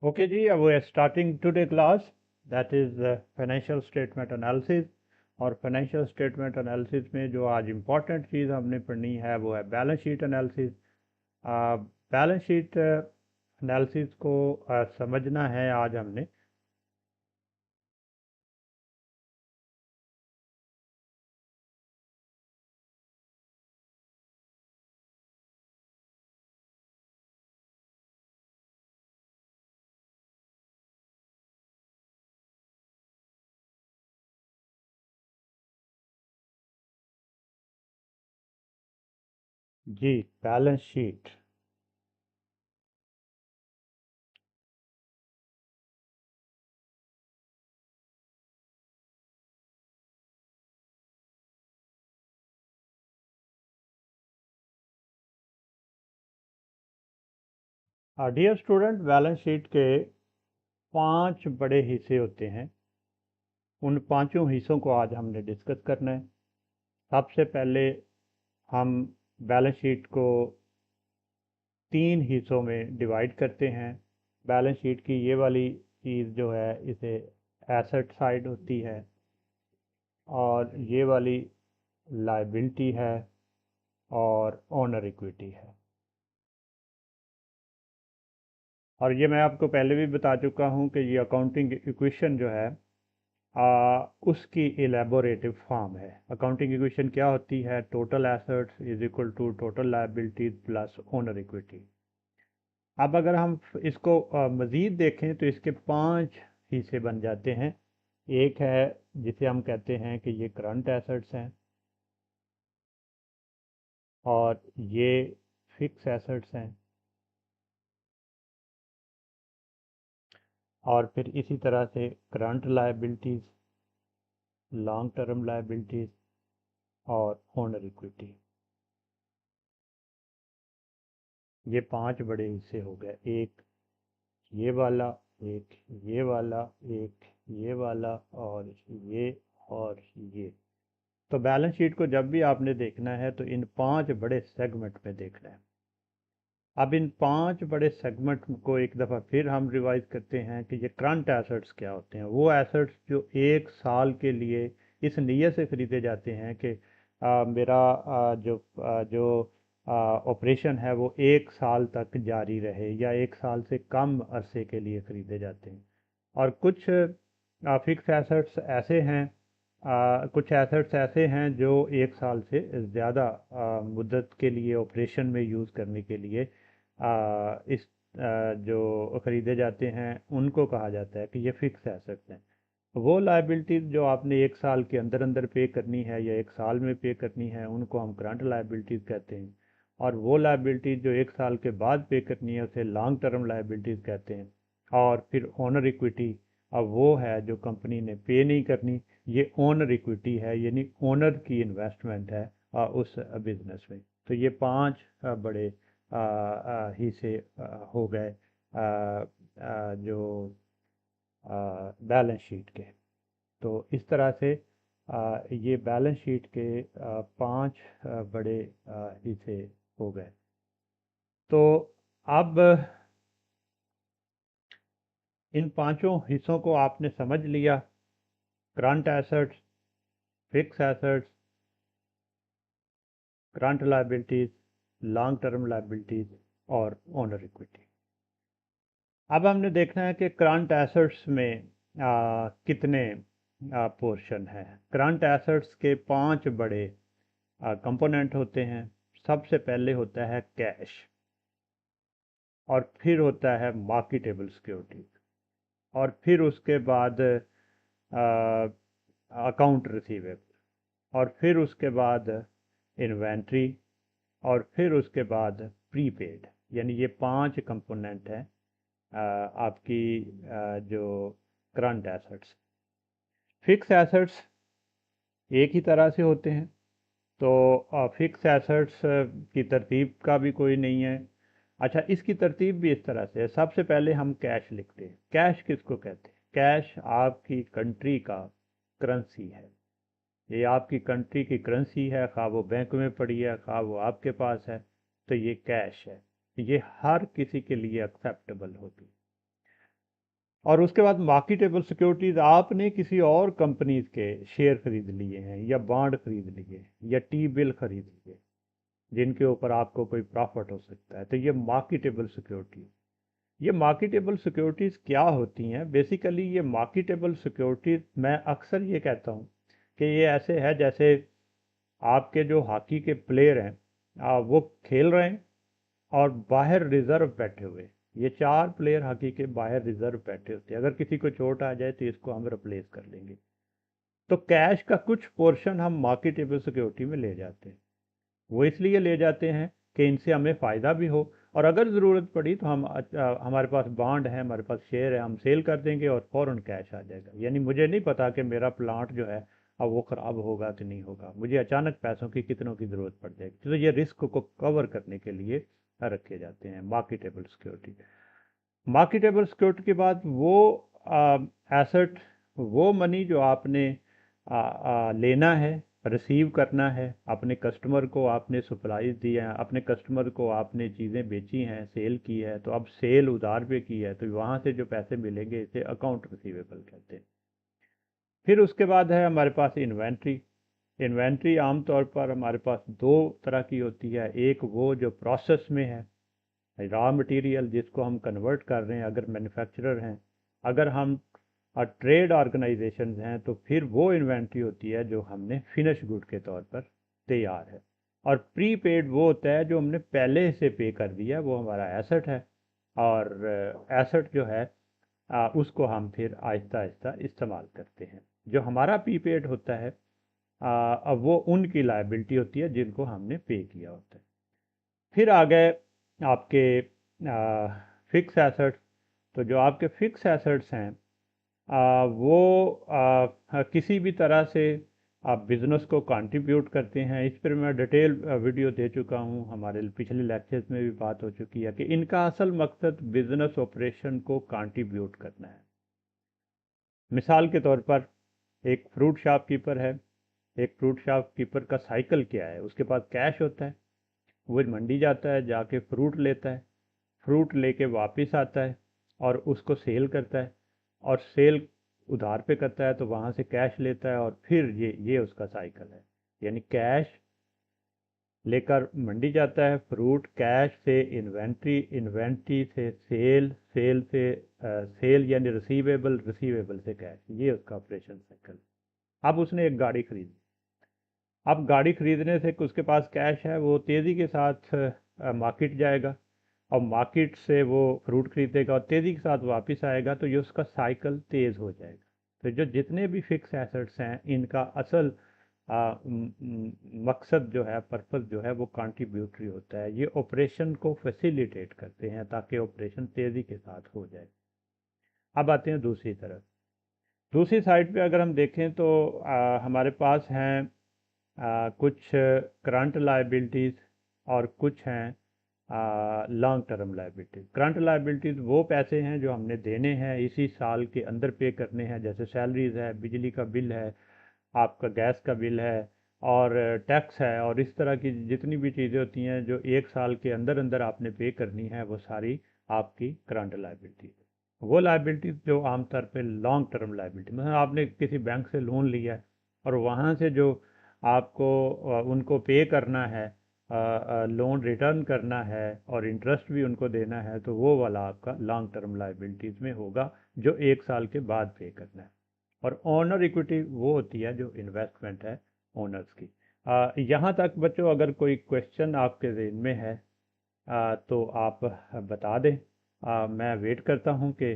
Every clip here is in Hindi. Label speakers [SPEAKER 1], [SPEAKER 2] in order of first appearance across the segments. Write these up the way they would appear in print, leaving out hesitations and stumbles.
[SPEAKER 1] Okay जी, अब we are starting today class that is financial statement analysis। और फाइनेंशियल स्टेटमेंट एनालिसिस में जो आज इम्पोर्टेंट चीज़ हमने पढ़नी है वो है balance sheet analysis. Balance sheet analysis को समझना है आज हमने। जी, balance sheet. Dear student, balance sheet के 5 बड़े हिस्से होते हैं। उन पांचों हिस्सों को आज हमने डिस्कस करना है। सबसे पहले हम बैलेंस शीट को 3 हिस्सों में डिवाइड करते हैं। बैलेंस शीट की ये वाली चीज़ जो है इसे एसेट साइड होती है, और ये वाली लायबिलिटी है, और ओनर इक्विटी है। और ये मैं आपको पहले भी बता चुका हूँ कि ये अकाउंटिंग इक्वेशन जो है उसकी एलेबोरेटिव फॉर्म है। अकाउंटिंग इक्वेशन क्या होती है? Total assets is equal to total liabilities plus owner equity. अब अगर हम इसको मज़ीद देखें तो इसके 5 हिस्से बन जाते हैं। एक है जिसे हम कहते हैं कि ये करंट एसेट्स हैं, और ये फिक्स एसेट्स हैं, और फिर इसी तरह से current liabilities, long term liabilities, और ओनर इक्विटी। ये 5 बड़े हिस्से हो गए। एक ये वाला, एक ये वाला, एक ये वाला, और ये, और ये। तो बैलेंस शीट को जब भी आपने देखना है तो इन 5 बड़े सेगमेंट में देखना है। अब इन 5 बड़े सेगमेंट को एक दफ़ा फिर हम रिवाइज करते हैं कि ये करंट एसेट्स क्या होते हैं। वो एसेट्स जो 1 साल के लिए इस नीयत से ख़रीदे जाते हैं कि मेरा जो ऑपरेशन है वो 1 साल तक जारी रहे, या 1 साल से कम अरसे के लिए ख़रीदे जाते हैं। और कुछ फिक्स एसेट्स ऐसे हैं, कुछ एसेट्स ऐसे हैं जो 1 साल से ज़्यादा मुद्दत के लिए ऑपरेशन में यूज़ करने के लिए जो ख़रीदे जाते हैं उनको कहा जाता है कि ये फ़िक्स एसेट्स हैं। वो लायबिलिटीज़ जो आपने 1 साल के अंदर अंदर पे करनी है या 1 साल में पे करनी है उनको हम करंट लायबिलिटीज़ कहते हैं। और वो लायबिलिटीज़ जो 1 साल के बाद पे करनी है उसे लॉन्ग टर्म लायबिलिटीज़ कहते हैं। और फिर ओनर इक्विटी, अब वो है जो कंपनी ने पे नहीं करनी। ये ओनर इक्विटी है, यानी ओनर की इन्वेस्टमेंट है उस बिजनेस में। तो ये 5 बड़े हिस्से हो गए जो बैलेंस शीट के। तो इस तरह से ये बैलेंस शीट के 5 बड़े हिस्से हो गए। तो अब इन पांचों हिस्सों को आपने समझ लिया। Current assets, fix assets, current liabilities, long term liabilities, और ओनर इक्विटी। अब हमने देखना है कि करंट एसेट्स में कितने पोर्शन है। करंट एसेट्स के 5 बड़े कंपोनेंट होते हैं। सबसे पहले होता है कैश, और फिर होता है मार्केटेबल सिक्योरिटीज, और फिर उसके बाद अकाउंट रिसीवेबल, और फिर उसके बाद इन्वेंट्री, और फिर उसके बाद प्रीपेड। यानी ये 5 कंपोनेंट हैं आपकी जो करंट एसेट्स। फिक्स एसेट्स एक ही तरह से होते हैं। तो फिक्स एसेट्स की तरतीब का भी कोई नहीं है। अच्छा, इसकी तरतीब भी इस तरह से है। सबसे पहले हम कैश लिखते हैं। कैश किसको कहते हैं? कैश आपकी कंट्री का करेंसी है। ये आपकी कंट्री की करेंसी है, खा वो बैंक में पड़ी है, खा वो आपके पास है। तो ये कैश है। ये हर किसी के लिए एक्सेप्टेबल होती है। और उसके बाद मार्केटेबल सिक्योरिटीज, आपने किसी और कंपनीज के शेयर खरीद लिए हैं या बॉन्ड खरीद लिए या टी बिल खरीद लिए जिनके ऊपर आपको कोई प्रॉफिट हो सकता है, तो ये मार्केटेबल सिक्योरिटी। ये मार्केटेबल सिक्योरिटीज क्या होती हैं? बेसिकली ये मार्केटेबल सिक्योरिटीज, मैं अक्सर ये कहता हूँ कि ये ऐसे है जैसे आपके जो हॉकी के प्लेयर हैं, वो खेल रहे हैं और बाहर रिजर्व बैठे हुए। ये 4 प्लेयर हॉकी के बाहर रिजर्व बैठे होते हैं, अगर किसी को चोट आ जाए तो इसको हम रिप्लेस कर लेंगे। तो कैश का कुछ पोर्शन हम मार्केटेबल सिक्योरिटी में ले जाते हैं। वो इसलिए ले जाते हैं कि इनसे हमें फ़ायदा भी हो, और अगर ज़रूरत पड़ी तो हम हमारे पास बॉन्ड है, हमारे पास शेयर है, हम सेल कर देंगे और फ़ौरन कैश आ जाएगा। यानी मुझे नहीं पता कि मेरा प्लांट जो है अब वो ख़राब होगा कि नहीं होगा, मुझे अचानक पैसों की कितनों की ज़रूरत पड़ जाएगी, तो ये रिस्क को कवर करने के लिए रखे जाते हैं मार्केटेबल सिक्योरिटी। मार्केटेबल सिक्योरिटी के बाद वो एसेट, वो मनी जो आपने लेना है, रिसीव करना है, अपने कस्टमर को आपने सप्लाईज दिए हैं, अपने कस्टमर को आपने चीज़ें बेची हैं, सेल की है, तो अब सेल उधार पे की है, तो वहाँ से जो पैसे मिलेंगे इसे अकाउंट रिसीवेबल कहते हैं। फिर उसके बाद है हमारे पास इन्वेंट्री। इन्वेंट्री आमतौर पर हमारे पास दो तरह की होती है। एक वो जो प्रोसेस में है, रॉ मटेरियल जिसको हम कन्वर्ट कर रहे हैं, अगर मैन्युफैक्चरर हैं। अगर हम ट्रेड ऑर्गेनाइजेशन हैं तो फिर वो इन्वेंट्री होती है जो हमने फिनिश गुड के तौर पर तैयार है। और प्री पेड वो होता है जो हमने पहले से पे कर दिया, वो हमारा एसेट है। और एसेट जो है उसको हम फिर आहिस्ता आहिस्ता इस्तेमाल करते हैं। जो हमारा प्री पेड होता है अब वो उनकी लायबिलिटी होती है जिनको हमने पे किया होता है। फिर आ गए आपके फिक्स एसेट्स। तो जो आपके फिक्स एसेट्स हैं वो किसी भी तरह से आप बिज़नेस को कंट्रीब्यूट करते हैं। इस पर मैं डिटेल वीडियो दे चुका हूँ, हमारे पिछले लेक्चर्स में भी बात हो चुकी है कि इनका असल मकसद बिज़नेस ऑपरेशन को कंट्रीब्यूट करना है। मिसाल के तौर पर एक फ्रूट शॉपकीपर है। एक फ्रूट शॉपकीपर का साइकिल क्या है? उसके पास कैश होता है, वो मंडी जाता है, जाके फ्रूट लेता है, फ्रूट लेके वापस आता है और उसको सेल करता है, और सेल उधार पे करता है तो वहाँ से कैश लेता है, और फिर ये उसका साइकिल है। यानी कैश लेकर मंडी जाता है, फ्रूट, कैश से इन्वेंट्री, इन्वेंट्री से सेल, सेल से सेल यानी रिसीवेबल, रिसीवेबल से कैश, ये उसका ऑपरेशन साइकिल। अब उसने एक गाड़ी खरीदी। अब गाड़ी खरीदने से उसके पास कैश है, वो तेज़ी के साथ मार्केट जाएगा और मार्केट से वो फ्रूट खरीदेगा और तेज़ी के साथ वापस आएगा, तो ये उसका साइकिल तेज़ हो जाएगा। तो जो जितने भी फिक्स एसेट्स हैं इनका असल मकसद जो है, पर्पस जो है, वो कंट्रीब्यूटरी होता है। ये ऑपरेशन को फैसिलिटेट करते हैं ताकि ऑपरेशन तेज़ी के साथ हो जाए। अब आते हैं दूसरी तरफ। दूसरी साइड पे अगर हम देखें तो हमारे पास हैं कुछ करंट लायबिलिटीज़ और कुछ हैं long term liabilities. Current liabilities वो पैसे हैं जो हमने देने हैं, इसी साल के अंदर पे करने हैं, जैसे सैलरीज है, बिजली का बिल है, आपका गैस का बिल है, और टैक्स है, और इस तरह की जितनी भी चीज़ें होती हैं जो एक साल के अंदर अंदर आपने पे करनी है, वो सारी आपकी करंट लायबिलिटी। वो लायबिलिटी जो आमतौर पे लॉन्ग टर्म लायबिलिटी, मतलब आपने किसी बैंक से लोन लिया है और वहाँ से जो आपको उनको पे करना है, लोन रिटर्न करना है और इंटरेस्ट भी उनको देना है, तो वो वाला आपका लॉन्ग टर्म लायबिलिटीज़ में होगा जो एक साल के बाद पे करना है। और ओनर इक्विटी वो होती है जो इन्वेस्टमेंट है ओनर्स की। यहाँ तक बच्चों अगर कोई क्वेश्चन आपके जहन में है तो आप बता दें। मैं वेट करता हूँ कि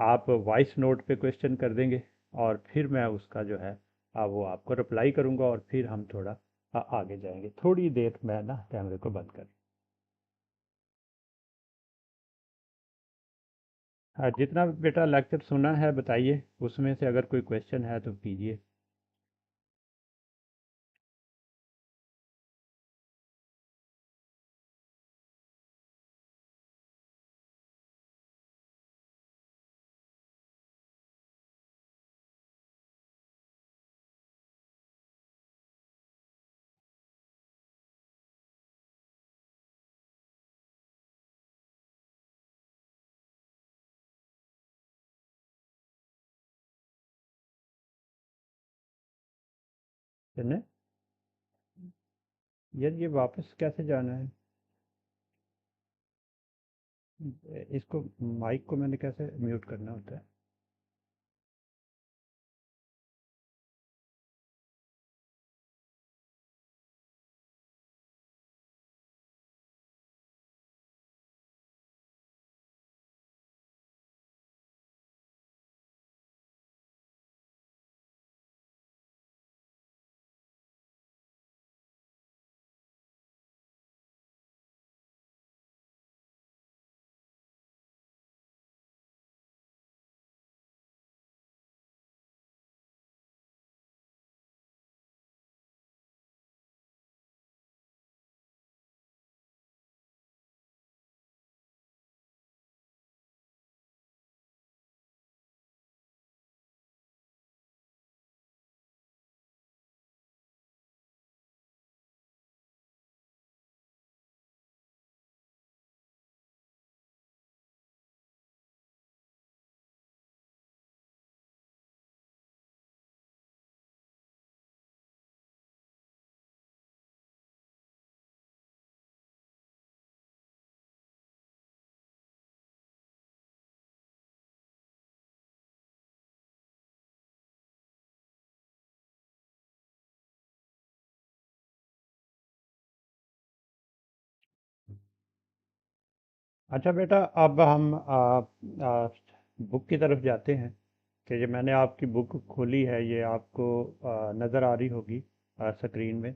[SPEAKER 1] आप वॉइस नोट पे क्वेश्चन कर देंगे और फिर मैं उसका जो है वो आपको रिप्लाई करूँगा, और फिर हम थोड़ा आगे जाएंगे। थोड़ी देर मैं ना कैमरे को बंद कर। जितना बेटा लेक्चर सुना है बताइए, उसमें से अगर कोई क्वेश्चन है तो कीजिए। सुने यार, ये वापस कैसे जाना है? इसको, माइक को मैंने कैसे म्यूट करना होता है? अच्छा बेटा, अब हम बुक की तरफ जाते हैं। कि ये मैंने आपकी बुक खोली है, ये आपको नज़र आ रही होगी स्क्रीन में।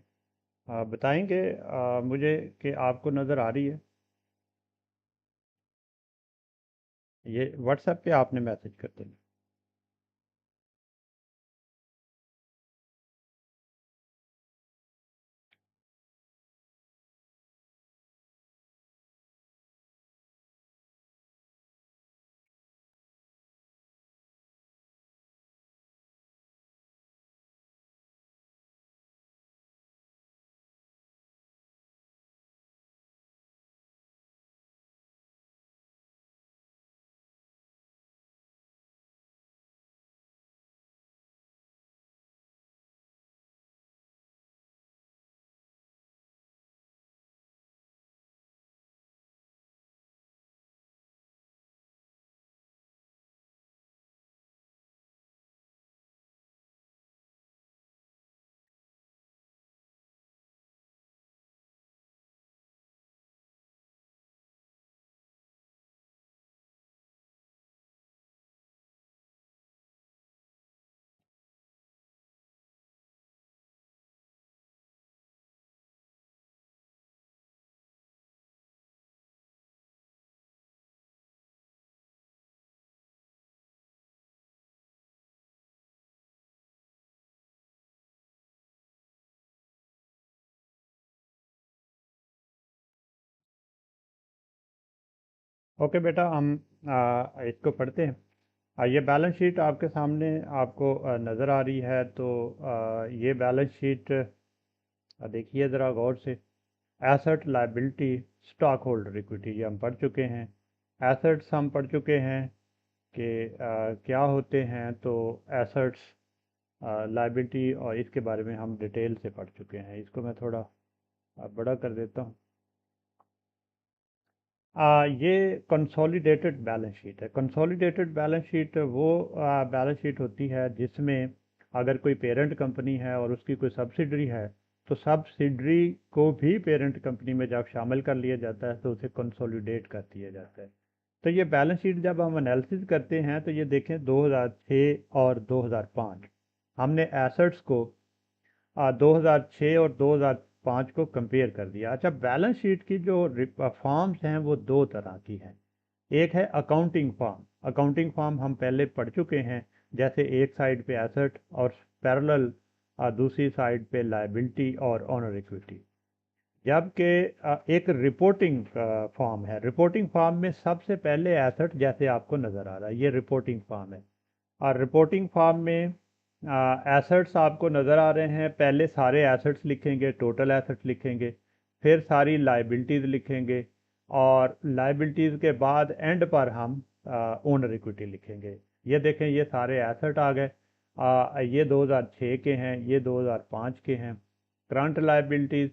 [SPEAKER 1] बताएंगे मुझे कि आपको नज़र आ रही है? ये व्हाट्सएप पे आपने मैसेज कर देना। ओके बेटा, हम इसको पढ़ते हैं। ये बैलेंस शीट आपके सामने आपको नज़र आ रही है। तो ये बैलेंस शीट देखिए ज़रा गौर से। Asset, liability, stock holder equity, ये हम पढ़ चुके हैं। एसेट्स हम पढ़ चुके हैं कि क्या होते हैं। तो एसेट्स, लायबिलिटी और इसके बारे में हम डिटेल से पढ़ चुके हैं। इसको मैं थोड़ा बड़ा कर देता हूँ। ये कंसोलिडेटेड बैलेंस शीट है। कंसोलिडेटेड बैलेंस शीट वो बैलेंस शीट होती है जिसमें अगर कोई पेरेंट कंपनी है और उसकी कोई सब्सिडरी है, तो सब्सिडरी को भी पेरेंट कंपनी में जब शामिल कर लिया जाता है तो उसे कंसोलिडेट कर दिया जाता है। तो ये बैलेंस शीट जब हम एनालिसिस करते हैं तो ये देखें 2006 और 2005 हमने एसेट्स को 2006 और 2005 को कंपेयर कर दिया। अच्छा, बैलेंस शीट की जो फॉर्म्स हैं वो दो तरह की हैं। एक है अकाउंटिंग फॉर्म। अकाउंटिंग फॉर्म हम पहले पढ़ चुके हैं। जैसे एक साइड पे एसेट और पैरेलल दूसरी साइड पे लायबिलिटी और ऑनर इक्विटी। जबकि एक रिपोर्टिंग फॉर्म है। रिपोर्टिंग फॉर्म में सबसे पहले एसेट जैसे आपको नज़र आ रहा है, ये रिपोर्टिंग फॉर्म है। और रिपोर्टिंग फॉर्म में एसेट्स आपको नज़र आ रहे हैं। पहले सारे एसेट्स लिखेंगे, टोटल एसेट्स लिखेंगे, फिर सारी लाइबिलिटीज़ लिखेंगे, और लाइबिलिटीज़ के बाद एंड पर हम ओनर इक्विटी लिखेंगे। ये देखें, ये सारे एसेट आ गए। ये 2006 के हैं, ये 2005 के हैं। करंट लायबिलिटीज़,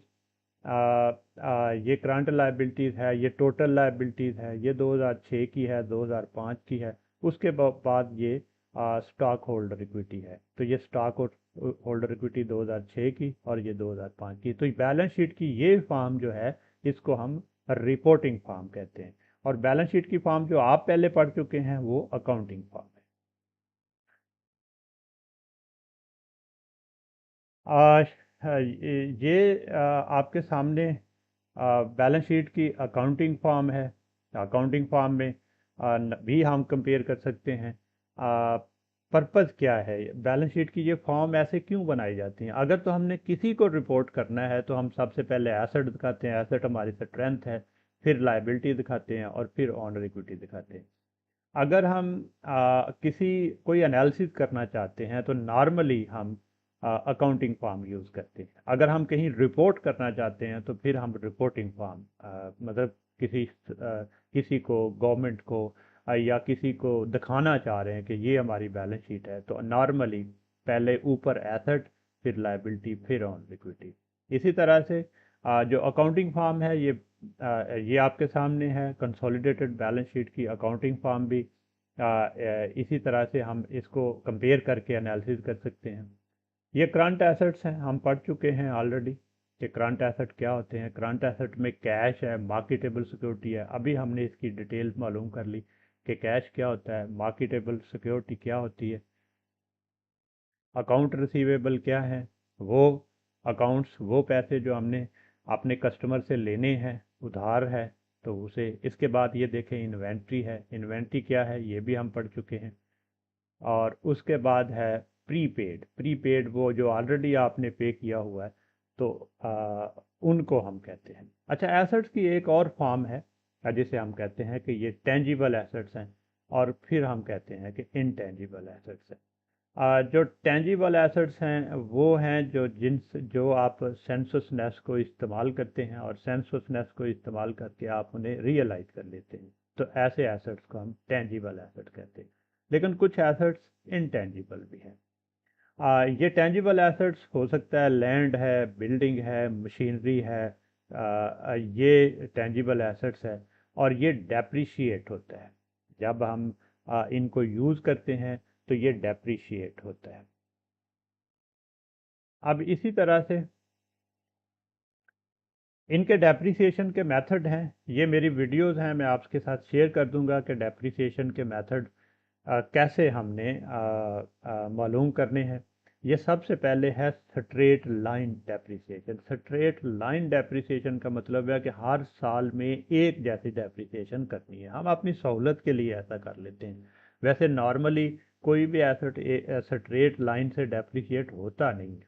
[SPEAKER 1] ये करंट लायबिलिटीज़ है, ये टोटल लायबिलिटीज़ है, ये 2006 की है, 2005 की है। उसके बाद ये स्टॉक होल्डर इक्विटी है। तो ये स्टॉक होल्डर इक्विटी 2006 की और ये 2005 की। तो बैलेंस शीट की ये फॉर्म जो है, इसको हम रिपोर्टिंग फॉर्म कहते हैं। और बैलेंस शीट की फॉर्म जो आप पहले पढ़ चुके हैं वो अकाउंटिंग फॉर्म है। आपके सामने बैलेंस शीट की अकाउंटिंग फॉर्म है। अकाउंटिंग फॉर्म में भी हम कंपेयर कर सकते हैं। पर्पस क्या है, बैलेंस शीट की ये फॉर्म ऐसे क्यों बनाई जाती हैं? अगर तो हमने किसी को रिपोर्ट करना है तो हम सबसे पहले एसेट दिखाते हैं, एसेट हमारी स्ट्रेंथ है, फिर लायबिलिटी दिखाते हैं और फिर ऑनर इक्विटी दिखाते हैं। अगर हम किसी कोई एनालिसिस करना चाहते हैं तो नॉर्मली हम अकाउंटिंग फॉर्म यूज़ करते हैं। अगर हम कहीं रिपोर्ट करना चाहते हैं तो फिर हम रिपोर्टिंग फॉर्म, मतलब किसी को, गवर्नमेंट को, या किसी को दिखाना चाह रहे हैं कि ये हमारी बैलेंस शीट है, तो नॉर्मली पहले ऊपर एसेट, फिर लायबिलिटी, फिर ऑन इक्विटी। इसी तरह से जो अकाउंटिंग फॉर्म है, ये आपके सामने है। कंसोलिडेटेड बैलेंस शीट की अकाउंटिंग फॉर्म भी इसी तरह से हम इसको कंपेयर करके एनालिसिस कर सकते हैं। ये करंट एसेट्स हैं, हम पढ़ चुके हैं ऑलरेडी कि करंट एसेट क्या होते हैं। करंट एसेट में कैश है, मार्केटेबल सिक्योरिटी है। अभी हमने इसकी डिटेल मालूम कर ली कि कैश क्या होता है, मार्केटेबल सिक्योरिटी क्या होती है। अकाउंट रिसीवेबल क्या है? वो अकाउंट्स, वो पैसे जो हमने अपने कस्टमर से लेने हैं, उधार है, तो उसे। इसके बाद ये देखें, इन्वेंट्री है। इन्वेंट्री क्या है, ये भी हम पढ़ चुके हैं। और उसके बाद है प्रीपेड। प्रीपेड वो जो ऑलरेडी आपने पे किया हुआ है, तो उनको हम कहते हैं। अच्छा, एसेट्स की एक और फॉर्म है जिसे हम कहते हैं कि ये टेंजिबल एसेट्स हैं, और फिर हम कहते हैं कि इनटेंजिबल एसेट्स हैं। जो टेंजिबल एसेट्स हैं वो हैं जो आप सेंससनेस को इस्तेमाल करते हैं, और सेंससनेस को इस्तेमाल करके आप उन्हें रियलाइज कर लेते हैं। तो ऐसे एसेट्स को हम टेंजिबल एसेट कहते हैं। लेकिन कुछ एसेट्स इनटेंजिबल भी हैं। ये टेंजिबल एसेट्स हो सकता है लैंड है, बिल्डिंग है, मशीनरी है। ये टेंजिबल एसेट्स है, और ये डेप्रिशिएट होता है। जब हम इनको यूज़ करते हैं तो ये डेप्रिशिएट होता है। अब इसी तरह से इनके डेप्रिसिएशन के मेथड हैं। ये मेरी वीडियोस हैं, मैं आपके साथ शेयर कर दूंगा कि डेप्रिसिएशन के मेथड कैसे हमने मालूम करने हैं। ये सबसे पहले है straight line depreciation. Straight line depreciation का मतलब है कि हर साल में एक जैसी डेप्रिसिएशन करनी है। हम अपनी सहूलत के लिए ऐसा कर लेते हैं। वैसे नॉर्मली कोई भी एसेट स्ट्रेट लाइन से डेप्रिसिएट होता नहीं है,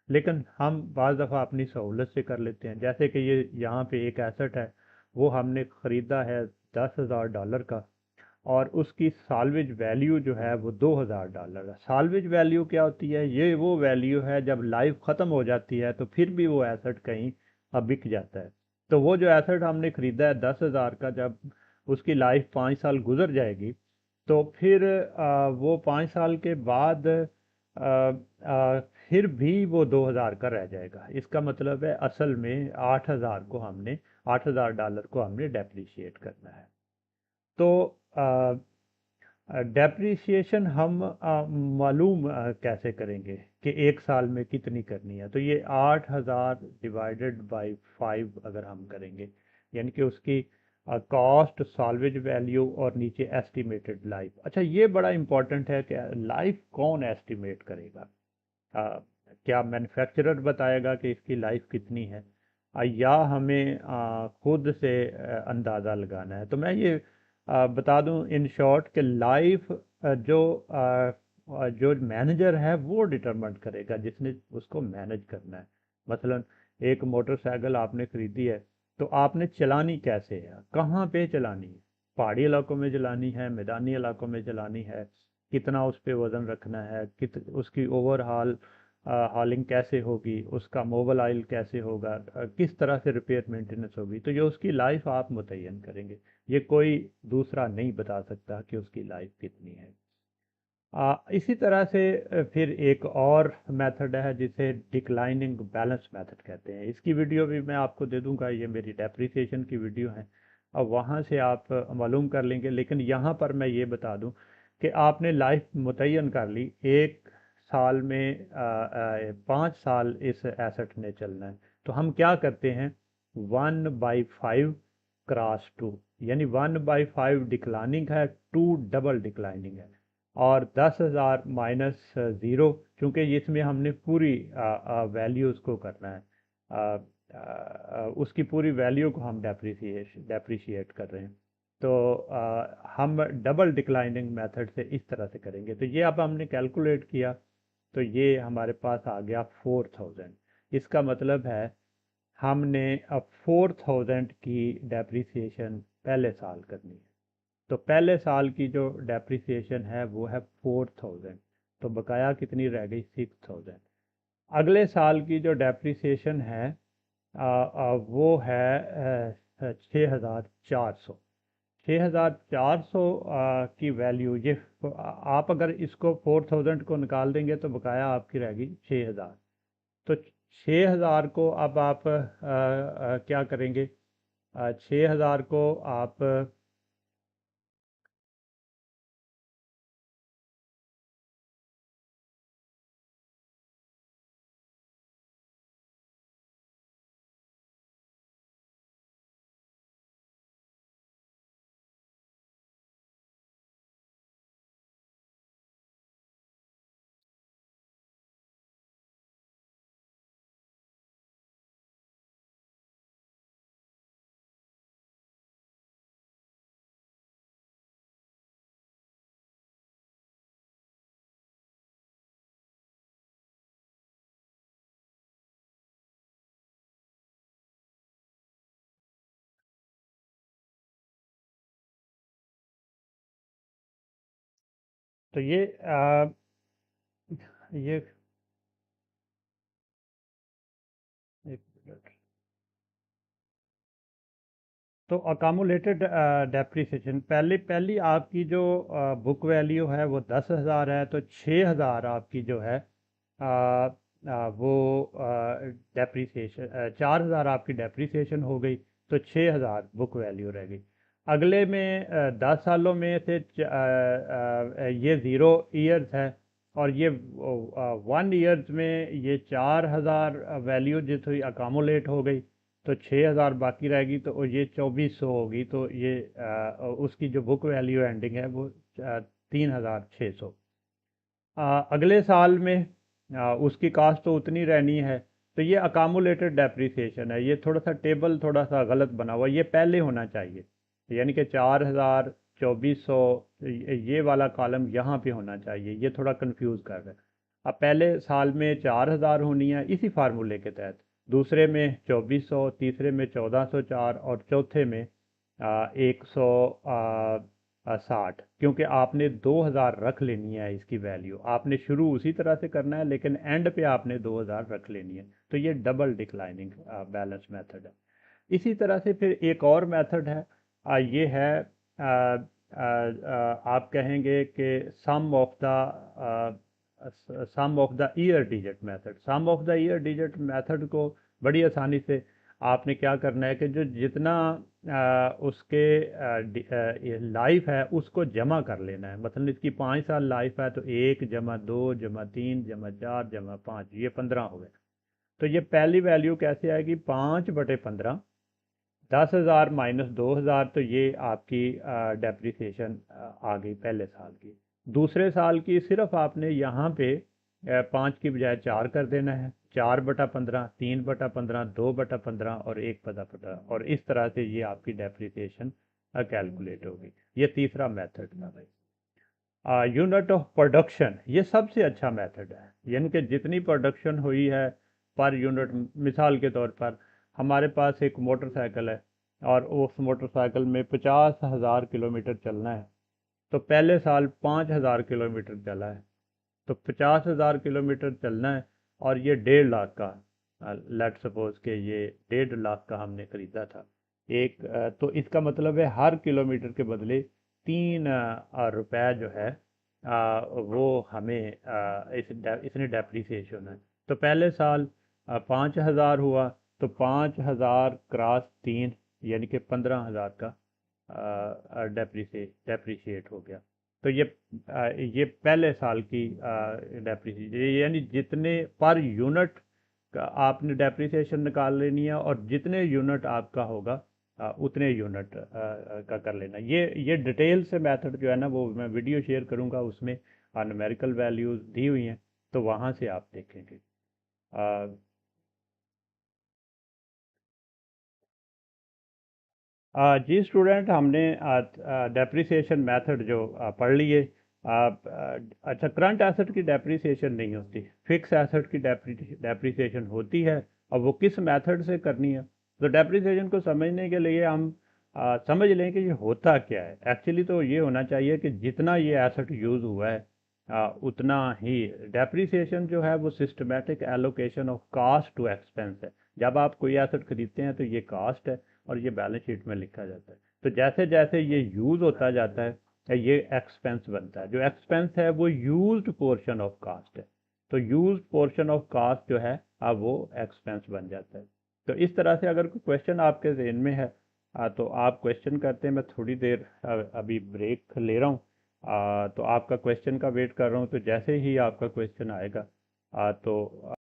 [SPEAKER 1] लेकिन हम बाज़ दफ़ा अपनी सहूलत से कर लेते हैं। जैसे कि ये यहाँ पे एक एसेट है, वो हमने ख़रीदा है $10,000 का, और उसकी साल्वेज वैल्यू जो है वो $2,000 है। साल्वेज वैल्यू क्या होती है? ये वो वैल्यू है जब लाइफ ख़त्म हो जाती है तो फिर भी वो एसेट कहीं बिक जाता है। तो वो जो एसेट हमने ख़रीदा है 10,000 का, जब उसकी लाइफ 5 साल गुजर जाएगी, तो फिर वो 5 साल के बाद फिर भी वो 2,000 का रह जाएगा। इसका मतलब है असल में 8,000 को हमने, $8,000 को हमने डेप्रिशिएट करना है। तो डेप्रिसिएशन हम मालूम कैसे करेंगे कि एक साल में कितनी करनी है? तो ये 8,000 डिवाइडेड बाई 5 अगर हम करेंगे, यानी कि उसकी कॉस्ट, सॉल्वेज वैल्यू और नीचे एस्टिमेटेड लाइफ। अच्छा, ये बड़ा इंपॉर्टेंट है कि लाइफ कौन एस्टिमेट करेगा? क्या मैन्युफैक्चरर बताएगा कि इसकी लाइफ कितनी है, या हमें खुद से अंदाज़ा लगाना है? तो मैं ये बता दूं इन शॉर्ट कि लाइफ जो मैनेजर है वो डिटरमाइन करेगा, जिसने उसको मैनेज करना है। मसलन एक मोटरसाइकिल आपने ख़रीदी है, तो आपने चलानी कैसे है, कहाँ पे चलानी है? पहाड़ी इलाकों में चलानी है, मैदानी इलाकों में चलानी है, कितना उस पर वज़न रखना है, उसकी ओवरहाल हॉलिंग कैसे होगी, उसका मोबाइल ऑयल कैसे होगा, किस तरह से रिपेयर मेंटेनेंस होगी। तो ये उसकी लाइफ आप मुतय्यन करेंगे। ये कोई दूसरा नहीं बता सकता कि उसकी लाइफ कितनी है। इसी तरह से फिर एक और मेथड है जिसे डिक्लाइनिंग बैलेंस मेथड कहते हैं। इसकी वीडियो भी मैं आपको दे दूंगा, ये मेरी डेप्रिसिएशन की वीडियो है। अब वहाँ से आप मालूम कर लेंगे, लेकिन यहाँ पर मैं ये बता दूं कि आपने लाइफ मुतय्यन कर ली, 1 साल में 5 साल इस एसेट ने चलना है। तो हम क्या करते हैं, 1/5 क्रॉस 2, यानी 1/5 डिक्लाइनिंग है, 2 डबल डिक्लाइनिंग है। और 10,000 माइनस ज़ीरो, क्योंकि इसमें हमने पूरी वैल्यूज़ को करना है, उसकी पूरी वैल्यू को हम डेप्रिशिएट कर रहे हैं। तो हम डबल डिक्लाइनिंग मेथड से इस तरह से करेंगे। तो ये अब हमने कैलकुलेट किया, तो ये हमारे पास आ गया 4000। इसका मतलब है हमने अब 4000 की डेप्रिसिएशन पहले साल करनी है। तो पहले साल की जो डेप्रिसिएशन है वो है 4000, तो बकाया कितनी रह गई, 6000। अगले साल की जो डेप्रिसिएशन है वो है 6400। 6400 की वैल्यू ये, आप अगर इसको 4000 को निकाल देंगे तो बकाया आपकी रहेगी 6000। तो 6000 को अब आप क्या करेंगे, 6000 को आप तो ये एक मिनट। तो अकामुलेटेड डेप्रिसिएशन, पहले पहली आपकी जो बुक वैल्यू है वो 10,000 है, तो 6,000 आपकी जो है वो डेप्रिसिएशन, 4,000 आपकी डेप्रिसिएशन हो गई, तो 6,000 बुक वैल्यू रह गई। अगले में 10 सालों में से ये ज़ीरो ईयर्स है, और ये 1 ईयर्स में ये 4,000 वैल्यू जो थी अकामुलेट हो गई, तो 6,000 बाकी रहेगी, तो ये 2400 होगी। तो ये उसकी जो बुक वैल्यू एंडिंग है वो 3,600। अगले साल में उसकी कास्ट तो उतनी रहनी है। तो ये अकामुलेटेड डेप्रिसिएशन है, ये थोड़ा सा टेबल थोड़ा सा गलत बना हुआ, ये पहले होना चाहिए, यानी कि 4,000, 2400, ये वाला कॉलम यहाँ पे होना चाहिए, ये थोड़ा कंफ्यूज कर रहा है। अब पहले साल में 4,000 होनी है इसी फार्मूले के तहत, दूसरे में 2400, तीसरे में 1404, और चौथे में 160, क्योंकि आपने 2000 रख लेनी है इसकी वैल्यू, आपने शुरू उसी तरह से करना है लेकिन एंड पे आपने 2000 रख लेनी है। तो ये डबल डिक्लाइनिंग बैलेंस मेथड है। इसी तरह से फिर एक और मेथड है, ये है आप कहेंगे कि sum of the year digit method. Sum of the year digit method को बड़ी आसानी से आपने क्या करना है कि जो जितना उसके लाइफ है उसको जमा कर लेना है। मतलब इसकी 5 साल लाइफ है, तो 1+2+3+4+5, ये 15 हो गए। तो ये पहली वैल्यू कैसे आएगी, 5/15, 10,000 माइनस 2,000, तो ये आपकी डेप्रिसिएशन आ गई पहले साल की। दूसरे साल की सिर्फ आपने यहाँ पे 5 की बजाय 4 कर देना है, 4/15, 3/15, 2/15 और 1/15, और इस तरह से ये आपकी डेप्रिसिएशन कैलकुलेट होगी। ये तीसरा मेथड था भाई। यूनिट ऑफ प्रोडक्शन, ये सबसे अच्छा मेथड है, यानी कि जितनी प्रोडक्शन हुई है पर यूनिट। मिसाल के तौर पर हमारे पास एक मोटरसाइकिल है और उस मोटरसाइकिल में 50,000 किलोमीटर चलना है, तो पहले साल 5,000 किलोमीटर चला है, तो 50,000 किलोमीटर चलना है, और ये 1.5 लाख का, लेट सपोज के ये 1.5 लाख का हमने खरीदा था एक, तो इसका मतलब है हर किलोमीटर के बदले 3 रुपए जो है वो हमें इसने डेप्रिसिएशन है। तो पहले साल 5,000 हुआ, तो 5,000 क्रॉस 3 यानी कि 15,000 का डेप्रिशिएट हो गया। तो ये पहले साल की डेप्रिसिएशन, यानी जितने पर यूनिट का आपने डेप्रिसिएशन निकाल लेनी है, और जितने यूनिट आपका होगा उतने यूनिट का कर लेना। ये डिटेल से मेथड जो है ना, वो मैं वीडियो शेयर करूंगा, उसमें न्यूमेरिकल वैल्यूज़ दी हुई हैं, तो वहाँ से आप देखेंगे। जी स्टूडेंट, हमने डेप्रिसिएशन मेथड जो पढ़ लिए। अच्छा, करंट एसेट की डेप्रिसिएशन नहीं होती, फिक्स एसेट की डेप्रिसिएशन होती है। अब वो किस मेथड से करनी है, तो डेप्रिसिएशन को समझने के लिए हम समझ लें कि ये होता क्या है। एक्चुअली तो ये होना चाहिए कि जितना ये एसेट यूज़ हुआ है उतना ही डेप्रिसिएशन जो है वो systematic allocation of cost to expense है। जब आप कोई एसेट खरीदते हैं तो ये कास्ट है, और ये बैलेंस शीट में लिखा जाता है। तो जैसे जैसे ये यूज़ होता जाता है, ये एक्सपेंस बनता है। जो एक्सपेंस है वो यूज्ड पोर्शन ऑफ कास्ट है। तो यूज्ड पोर्शन ऑफ कास्ट जो है अब वो एक्सपेंस बन जाता है। तो इस तरह से अगर कोई क्वेश्चन आपके जहन में है तो आप क्वेश्चन करते हैं। मैं थोड़ी देर अभी ब्रेक ले रहा हूँ, तो आपका क्वेश्चन का वेट कर रहा हूँ। तो जैसे ही आपका क्वेश्चन आएगा तो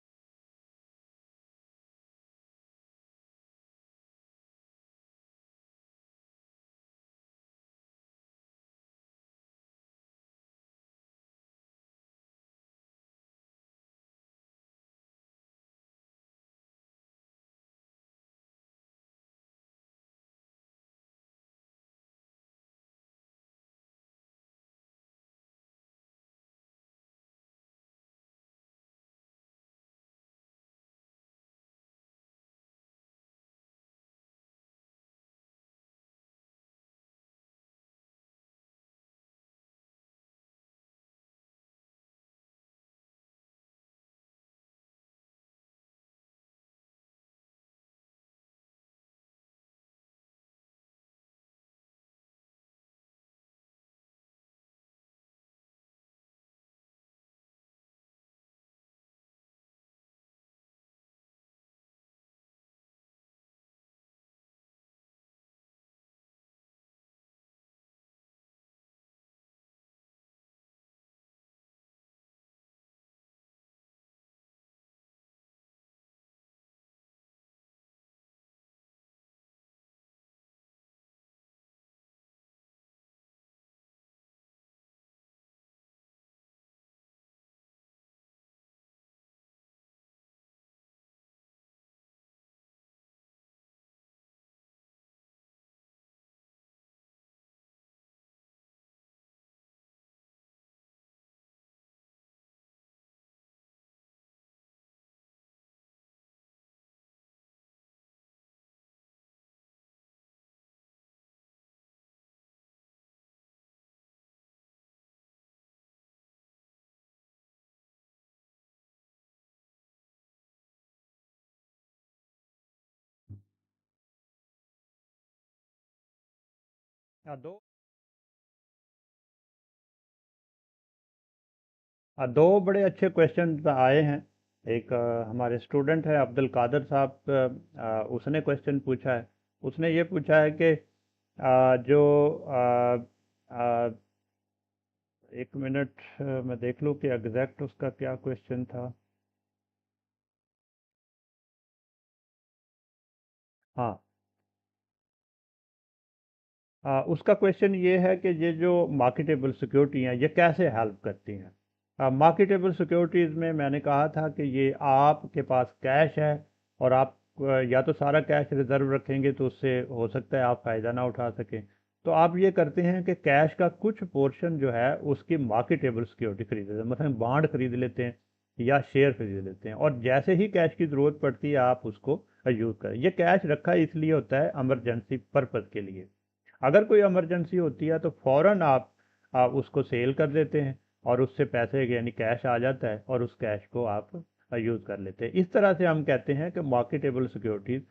[SPEAKER 1] दो दो बड़े अच्छे क्वेश्चन आए हैं। एक हमारे स्टूडेंट है अब्दुल कादर साहब, उसने क्वेश्चन पूछा है। उसने ये पूछा है कि जो एक मिनट, मैं देख लूँ कि एग्जैक्ट उसका क्या क्वेश्चन था। हाँ, उसका क्वेश्चन ये है कि ये जो मार्केटेबल सिक्योरिटी हैं ये कैसे हेल्प करती हैं। मार्केटेबल सिक्योरिटीज़ में मैंने कहा था कि ये आपके पास कैश है, और आप या तो सारा कैश रिजर्व रखेंगे तो उससे हो सकता है आप फ़ायदा ना उठा सकें। तो आप ये करते हैं कि कैश का कुछ पोर्शन जो है उसकी मार्केटेबल सिक्योरिटी खरीद लेते हैं, मतलब बॉन्ड खरीद लेते हैं या शेयर खरीद लेते हैं, और जैसे ही कैश की ज़रूरत पड़ती है आप उसको यूज़ करें। ये कैश रखा इसलिए होता है इमरजेंसी पर्पज़ के लिए। अगर कोई इमरजेंसी होती है तो फ़ौरन आप उसको सेल कर देते हैं, और उससे पैसे यानी कैश आ जाता है, और उस कैश को आप यूज़ कर लेते हैं। इस तरह से हम कहते हैं कि मार्केटेबल सिक्योरिटीज़,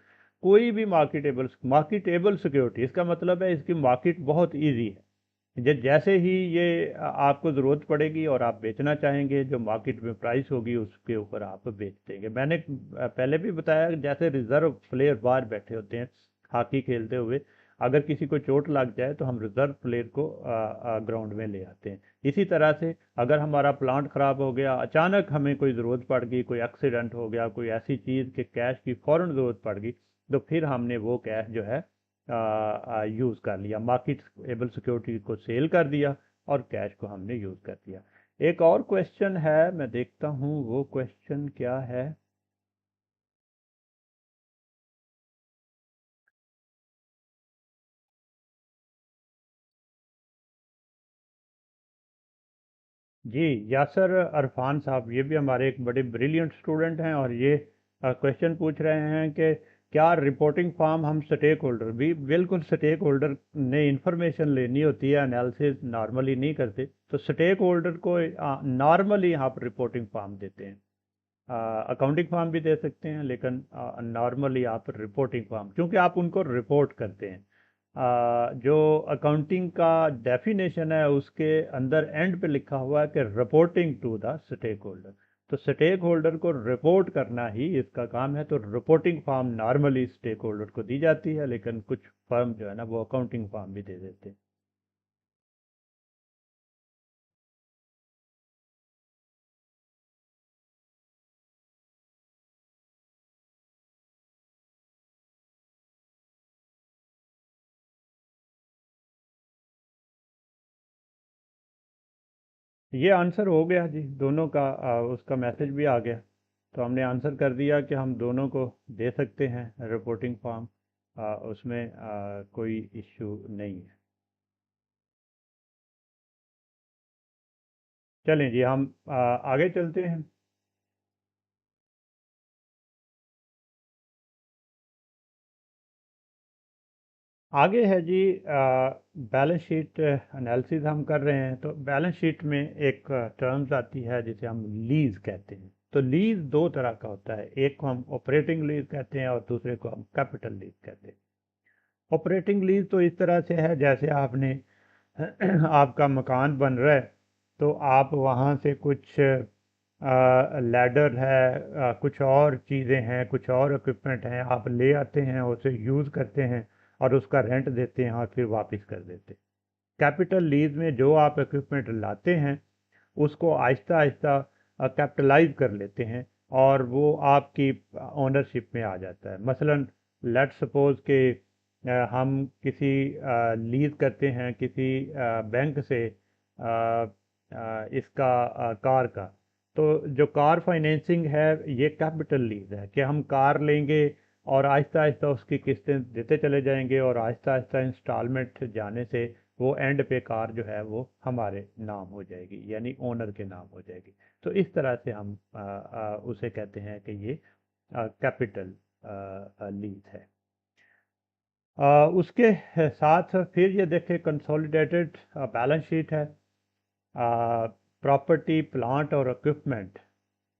[SPEAKER 1] कोई भी मार्केटेबल मार्केटेबल सिक्योरिटी, इसका मतलब है इसकी मार्केट बहुत ईजी है। जैसे ही ये आपको ज़रूरत पड़ेगी और आप बेचना चाहेंगे, जो मार्केट में प्राइस होगी उसके ऊपर आप बेच देंगे। मैंने पहले भी बताया कि जैसे रिज़र्व प्लेयर बाहर बैठे होते हैं हॉकी खेलते हुए, अगर किसी को चोट लग जाए तो हम रिज़र्व प्लेयर को ग्राउंड में ले आते हैं। इसी तरह से अगर हमारा प्लांट ख़राब हो गया, अचानक हमें कोई ज़रूरत पड़ गई, कोई एक्सीडेंट हो गया, कोई ऐसी चीज़ कि कैश की फ़ौरन ज़रूरत पड़ गई, तो फिर हमने वो कैश जो है यूज़ कर लिया, मार्केट एबल सिक्योरिटी को सेल कर दिया और कैश को हमने यूज़ कर दिया। एक और क्वेश्चन है, मैं देखता हूँ वो क्वेश्चन क्या है। जी, यासर अरफान साहब, ये भी हमारे एक बड़े ब्रिलियंट स्टूडेंट हैं और ये क्वेश्चन पूछ रहे हैं कि क्या रिपोर्टिंग फॉर्म हम स्टेक होल्डर भी, बिल्कुल स्टेक होल्डर ने इंफॉर्मेशन लेनी होती है, एनालिसिस नॉर्मली नहीं करते, तो स्टेक होल्डर को नॉर्मली आप रिपोर्टिंग फॉर्म देते हैं। अकाउंटिंग फॉर्म भी दे सकते हैं, लेकिन नॉर्मली आप रिपोर्टिंग फॉर्म, क्योंकि आप उनको रिपोर्ट करते हैं। जो अकाउंटिंग का डेफिनेशन है उसके अंदर एंड पे लिखा हुआ है कि reporting to the stakeholder, तो स्टेक होल्डर को रिपोर्ट करना ही इसका काम है। तो reporting form normally stakeholder को दी जाती है, लेकिन कुछ फर्म जो है ना वो अकाउंटिंग फॉर्म भी दे देते हैं। ये आंसर हो गया जी, दोनों का उसका मैसेज भी आ गया, तो हमने आंसर कर दिया कि हम दोनों को दे सकते हैं रिपोर्टिंग फॉर्म, उसमें कोई इश्यू नहीं है। चलें जी, हम आगे चलते हैं। आगे है जी, बैलेंस शीट एनालिसिस हम कर रहे हैं, तो बैलेंस शीट में एक टर्म्स आती है जिसे हम लीज कहते हैं। तो लीज दो तरह का होता है, एक को हम ऑपरेटिंग लीज कहते हैं और दूसरे को हम कैपिटल लीज कहते हैं। ऑपरेटिंग लीज तो इस तरह से है, जैसे आपने आपका मकान बन रहा है, तो आप वहाँ से कुछ लैडर है, कुछ और चीज़ें हैं, कुछ और इक्विपमेंट हैं, आप ले आते हैं, उसे यूज़ करते हैं और उसका रेंट देते हैं और फिर वापस कर देते हैं। कैपिटल लीज में जो आप इक्विपमेंट लाते हैं उसको आहिस्ता आहिस्ता कैपिटलाइज कर लेते हैं और वो आपकी ओनरशिप में आ जाता है। मसलन लेट सपोज के हम किसी लीज करते हैं किसी बैंक से इसका कार का, तो जो कार फाइनेंसिंग है ये कैपिटल लीज है कि हम कार लेंगे और आहिस्ता आहिस्ता उसकी किस्तें देते चले जाएंगे और आहिस्ता आहिस्ता इंस्टॉलमेंट जाने से वो एंड पे कार जो है वो हमारे नाम हो जाएगी, यानी ओनर के नाम हो जाएगी। तो इस तरह से हम उसे कहते हैं कि ये कैपिटल लीज है। उसके साथ फिर ये देखें, कंसोलिडेटेड बैलेंस शीट है। प्रॉपर्टी प्लांट और इक्विपमेंट,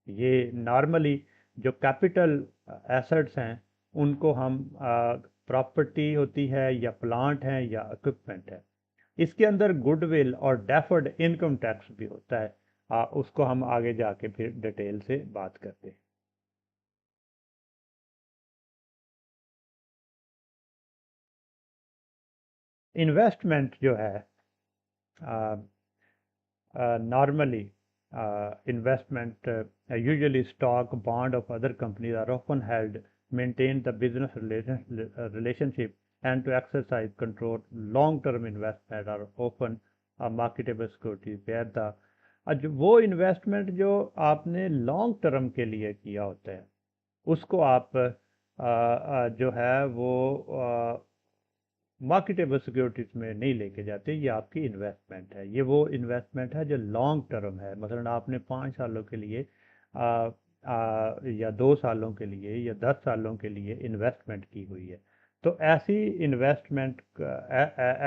[SPEAKER 1] ये नॉर्मली जो कैपिटल एसेट्स हैं उनको हम, प्रॉपर्टी होती है या प्लांट है या इक्विपमेंट है, इसके अंदर गुडविल और डेफर्ड इनकम टैक्स भी होता है। उसको हम आगे जाके फिर डिटेल से बात करते हैं। इन्वेस्टमेंट जो है, normally investment, usually stock, bond of other companies are often held, maintain the business relationship and to exercise control. Long-term investment are often marketable securities where the वो इन्वेस्टमेंट जो आपने लॉन्ग टर्म के लिए किया होता है उसको आप जो है वो मार्केटेबल सिक्योरिटीज में नहीं लेके जाते, ये आपकी इन्वेस्टमेंट है। ये वो इन्वेस्टमेंट है जो लॉन्ग टर्म है, मतलब आपने 5 सालों के लिए या 2 सालों के लिए या 10 सालों के लिए इन्वेस्टमेंट की हुई है। तो ऐसी इन्वेस्टमेंट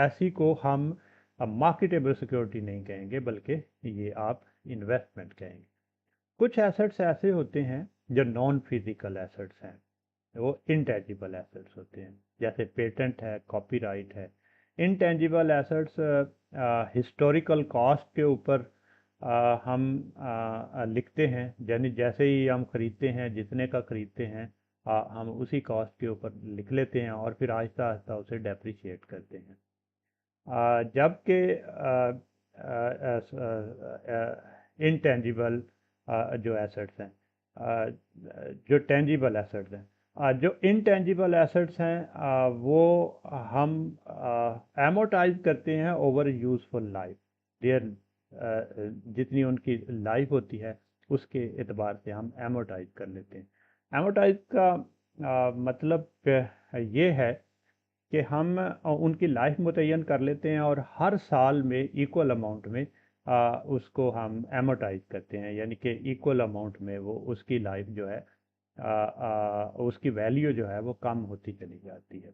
[SPEAKER 1] ऐसी को हम मार्केटेबल सिक्योरिटी नहीं कहेंगे, बल्कि ये आप इन्वेस्टमेंट कहेंगे। कुछ एसेट्स ऐसे होते हैं जो नॉन फिजिकल एसेट्स हैं, वो इंटैजिबल एसेट्स होते हैं, जैसे पेटेंट है, कॉपीराइट है, इनटेंजिबल एसेट्स हिस्टोरिकल कॉस्ट के ऊपर हम लिखते हैं, यानी जैसे ही हम खरीदते हैं, जितने का खरीदते हैं, हम उसी कॉस्ट के ऊपर लिख लेते हैं और फिर आहिस्ता आहिस्ता उसे डेप्रिशिएट करते हैं। जबकि इनटेंजिबल जो एसेट्स हैं, जो टेंजिबल एसेट्स हैं, जो इनटेंजिबल एसेट्स हैं, वो हम एमोटाइज करते हैं ओवर यूज़फुल लाइफ। देयर जितनी उनकी लाइफ होती है उसके एतबार से हम एमोटाइज कर लेते हैं। एमोटाइज का मतलब ये है कि हम उनकी लाइफ मुतय्यन कर लेते हैं और हर साल में इक्वल अमाउंट में उसको हम एमोटाइज करते हैं, यानी कि इक्वल अमाउंट में वो उसकी लाइफ जो है, उसकी वैल्यू जो है वो कम होती चली जाती है।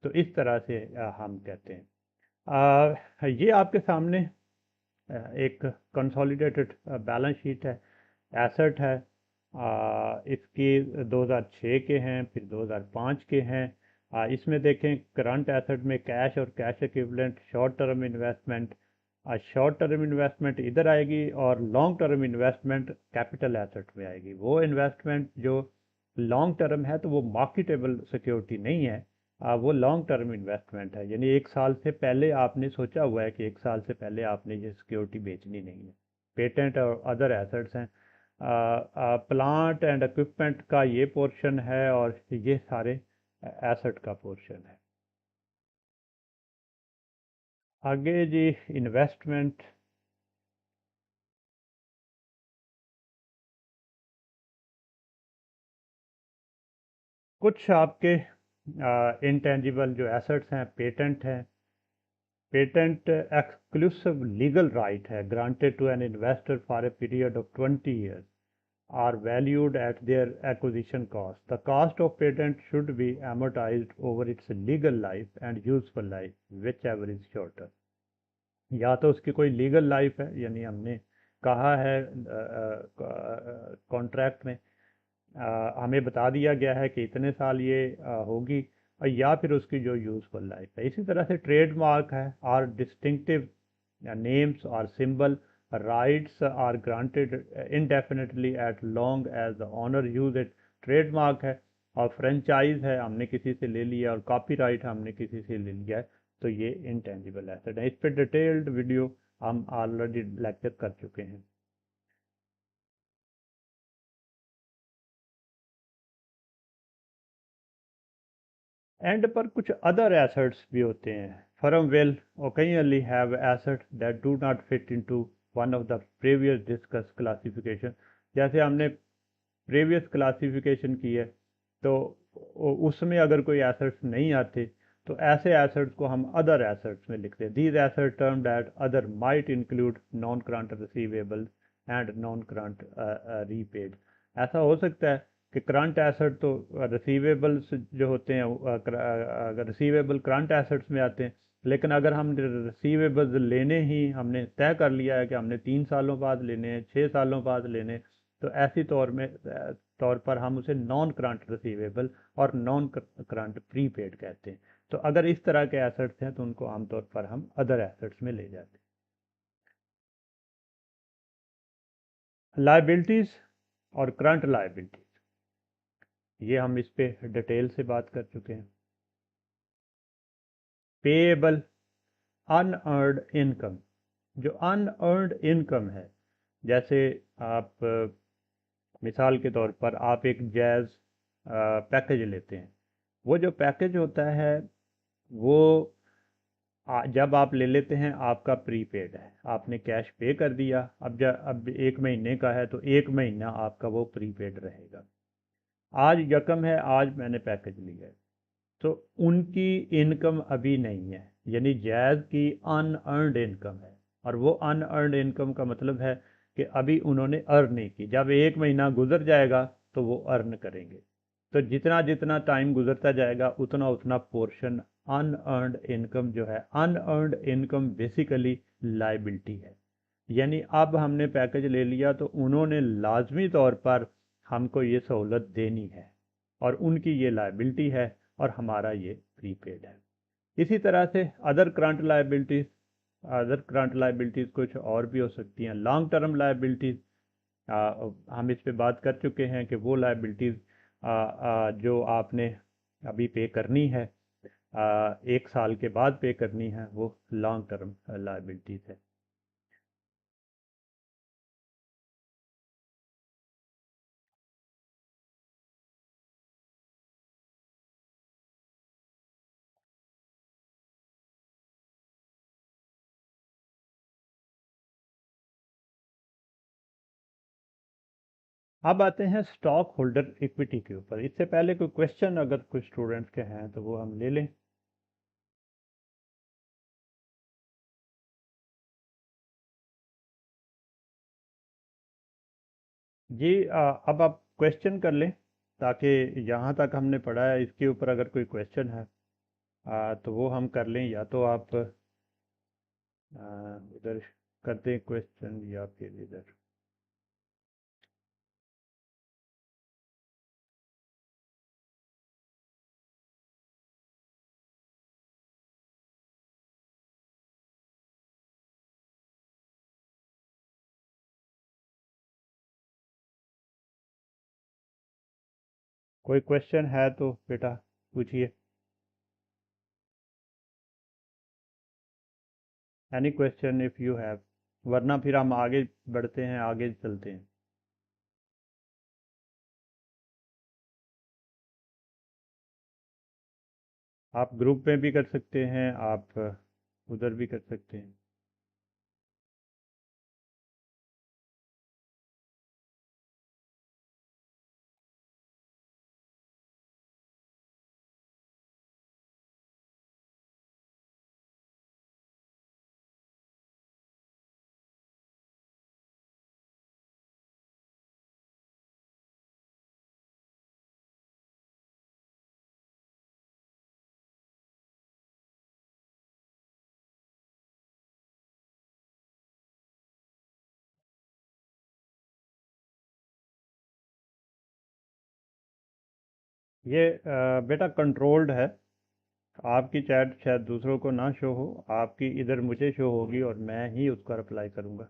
[SPEAKER 1] तो इस तरह से हम कहते हैं। ये आपके सामने एक कंसोलिडेटेड बैलेंस शीट है, एसेट है। इसकी 2006 के हैं, फिर 2005 के हैं। इसमें देखें, करंट एसेट में कैश और cash equivalent, short term investment, short term investment इधर आएगी और long term investment capital asset में आएगी। वो इन्वेस्टमेंट जो लॉन्ग टर्म है तो वो मार्केटेबल सिक्योरिटी नहीं है, वो लॉन्ग टर्म इन्वेस्टमेंट है, यानी एक साल से पहले आपने सोचा हुआ है कि एक साल से पहले आपने ये सिक्योरिटी बेचनी नहीं है। पेटेंट और अदर एसेट्स हैं, प्लांट एंड इक्विपमेंट का ये पोर्शन है और ये सारे एसेट का पोर्शन है। आगे जी, इन्वेस्टमेंट। कुछ आपके इंटेंजिबल जो एसेट्स हैं, पेटेंट हैं। पेटेंट एक्सक्लूसिव लीगल राइट है, granted to an investor for a period of 20 years, are valued at their acquisition cost. The cost of patent should be amortized over its legal life and useful life, whichever is shorter. या तो उसकी कोई लीगल लाइफ है, यानी हमने कहा है कॉन्ट्रैक्ट में, हमें बता दिया गया है कि इतने साल ये होगी, या फिर उसकी जो यूज़फुल लाइफ है। इसी तरह से ट्रेडमार्क है, आर डिस्टिंक्टिव नेम्स और symbol, rights are granted indefinitely at long as the owner use it. Trademark है, और फ्रेंचाइज है, हमने किसी से ले लिया, और कॉपीराइट हमने किसी से ले लिया है, तो ये इंटेंजिबल एसेट है। इस पर डिटेल्ड वीडियो हम ऑलरेडी लेक्चर कर चुके हैं। एंड पर कुछ अदर एसेट्स भी होते हैं। Firm will occasionally have assets that do not fit into one of the previous discussed classification। जैसे हमने प्रीवियस क्लासिफिकेशन की है, तो उसमें अगर कोई एसेट्स नहीं आते तो ऐसे एसेट्स को हम अदर एसेट्स में लिखते हैं। These asset term that other might include non current receivable and non current repaid. ऐसा हो सकता है कि करंट एसेट तो रिसीवेबल्स जो होते हैं, अगर रिसीवेबल करंट एसेट्स में आते हैं, लेकिन अगर हम रिसीवेबल्स लेने ही हमने तय कर लिया है कि हमने 3 सालों बाद लेने हैं, 6 सालों बाद लेने हैं, तो ऐसी तौर पर हम उसे नॉन करंट रिसीवेबल और नॉन करंट प्रीपेड कहते हैं। तो अगर इस तरह के एसेट्स हैं तो उनको आमतौर पर हम अदर एसेट्स में ले जाते हैं। लाइबिलिटीज और करंट लाइबिलिटीज, ये हम इस पे डिटेल से बात कर चुके हैं। पेएबल अनअर्न्ड इनकम, जो अनअर्न्ड इनकम है, जैसे आप मिसाल के तौर पर आप एक जैज़ पैकेज लेते हैं। वो जो पैकेज होता है वो जब आप ले लेते हैं आपका प्रीपेड है, आपने कैश पे कर दिया। अब 1 महीने का है तो 1 महीना आपका वो प्रीपेड रहेगा। आज यकम है, आज मैंने पैकेज लिया है, तो उनकी इनकम अभी नहीं है, यानी जैज़ की अनअर्न्ड इनकम है। और वो अनअर्न्ड इनकम का मतलब है कि अभी उन्होंने अर्न नहीं की। जब 1 महीना गुजर जाएगा तो वो अर्न करेंगे। तो जितना जितना टाइम गुजरता जाएगा उतना उतना पोर्शन अनअर्न्ड इनकम जो है, अनअर्न्ड इनकम बेसिकली लाइबिलिटी है। यानी अब हमने पैकेज ले लिया तो उन्होंने लाजमी तौर पर हमको ये सहूलत देनी है, और उनकी ये लाइबिलिटी है और हमारा ये प्रीपेड है। इसी तरह से अदर करंट लायबिलिटीज़ कुछ और भी हो सकती हैं। लॉन्ग टर्म लायबिलिटीज़, हम इस पे बात कर चुके हैं कि वो लायबिलिटीज़ जो आपने अभी पे करनी है, 1 साल के बाद पे करनी है, वो लॉन्ग टर्म लायबिलिटीज़ है। अब आते हैं स्टॉक होल्डर इक्विटी के ऊपर। इससे पहले कोई क्वेश्चन अगर कुछ स्टूडेंट्स के हैं तो वो हम ले लें। जी, अब आप क्वेश्चन कर लें, ताकि यहाँ तक हमने पढ़ा है इसके ऊपर अगर कोई क्वेश्चन है तो वो हम कर लें, या तो आप इधर करते हैं क्वेश्चन या फिर इधर। कोई क्वेश्चन है तो बेटा पूछिए। Any question if you have, वरना फिर हम आगे बढ़ते हैं, आगे चलते हैं। आप ग्रुप में भी कर सकते हैं, आप उधर भी कर सकते हैं। ये बेटा कंट्रोल्ड है। आपकी चैट शायद दूसरों को ना शो हो, आपकी इधर मुझे शो होगी और मैं ही उसका रिप्लाई करूँगा।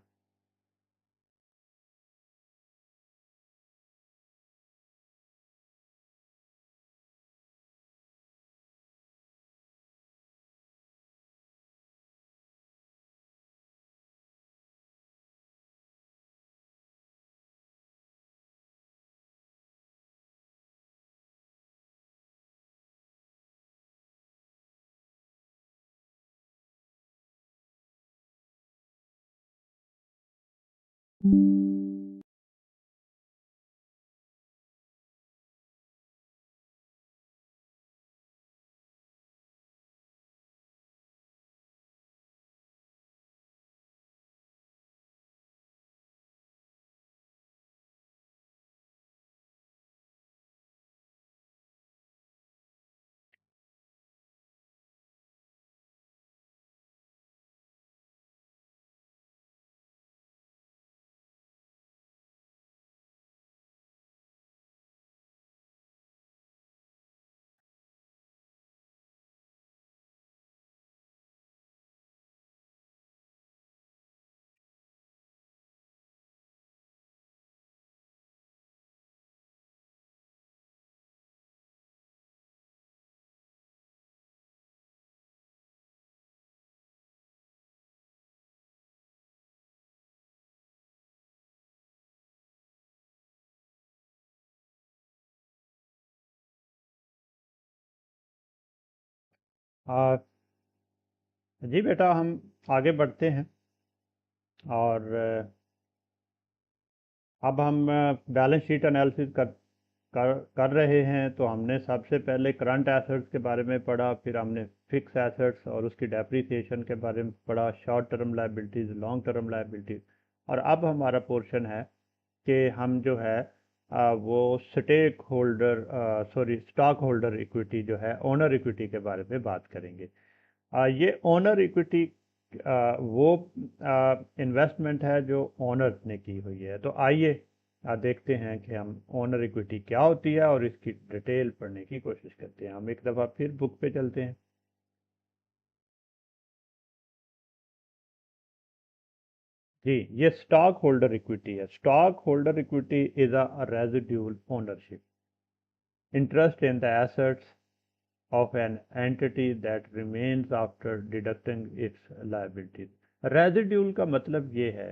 [SPEAKER 1] आ, जी बेटा, हम आगे बढ़ते हैं। और अब हम बैलेंस शीट एनालिसिस कर रहे हैं। तो हमने सबसे पहले करंट एसेट्स के बारे में पढ़ा, फिर हमने फिक्स एसेट्स और उसकी डेप्रिसिएशन के बारे में पढ़ा, short term liabilities, long term liabilities. और अब हमारा पोर्शन है कि हम जो है वो स्टॉक होल्डर इक्विटी जो है, ओनर इक्विटी के बारे में बात करेंगे। ये ओनर इक्विटी वो इन्वेस्टमेंट है जो ओनर ने की हुई है। तो आइए देखते हैं कि हम ओनर इक्विटी क्या होती है और इसकी डिटेल पढ़ने की कोशिश करते हैं। हम एक दफ़ा फिर बुक पे चलते हैं। जी, ये स्टॉक होल्डर इक्विटी है। Stock holder equity is a residual ownership interest in the assets of an entity that remains after deducting its liabilities। Residual का मतलब ये है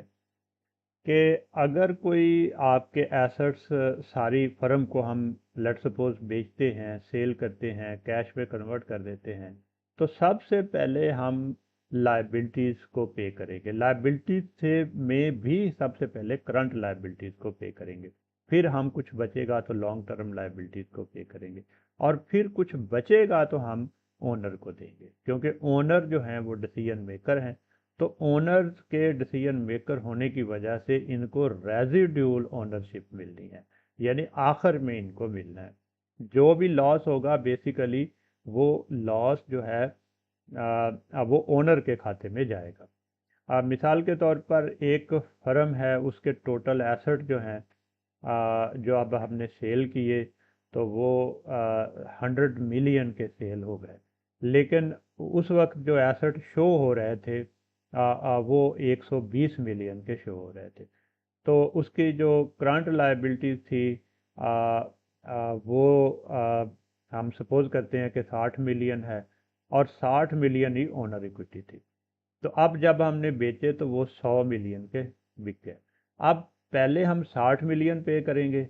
[SPEAKER 1] कि अगर कोई आपके एसेट्स, सारी फर्म को हम लेट सपोज बेचते हैं, सेल करते हैं, कैश में कन्वर्ट कर देते हैं, तो सबसे पहले हम लाइबिलिटीज़ को पे करेंगे। लाइबिलिटीज से में भी सबसे पहले करंट लाइबिलिटीज़ को पे करेंगे, फिर हम कुछ बचेगा तो लॉन्ग टर्म लाइबिलिटीज़ को पे करेंगे, और फिर कुछ बचेगा तो हम ओनर को देंगे, क्योंकि ओनर जो हैं वो डिसीजन मेकर हैं। तो ओनर्स के डिसीजन मेकर होने की वजह से इनको रेजिड्यूल ओनरशिप मिलनी है, यानी आखिर में इनको मिलना है। जो भी लॉस होगा बेसिकली वो लॉस जो है वो ओनर के खाते में जाएगा। मिसाल के तौर पर एक फर्म है, उसके टोटल एसेट जो हैं जो अब हमने सेल किए तो वो 100 मिलियन के सेल हो गए, लेकिन उस वक्त जो एसेट शो हो रहे थे वो 120 मिलियन के शो हो रहे थे। तो उसकी जो करंट लाइबिलिटीज थी आ, वो हम सपोज करते हैं कि 60 मिलियन है, और 60 मिलियन ही ओनर इक्विटी थी। तो अब जब हमने बेचे तो वो 100 मिलियन के बिक गए। अब पहले हम 60 मिलियन पे करेंगे,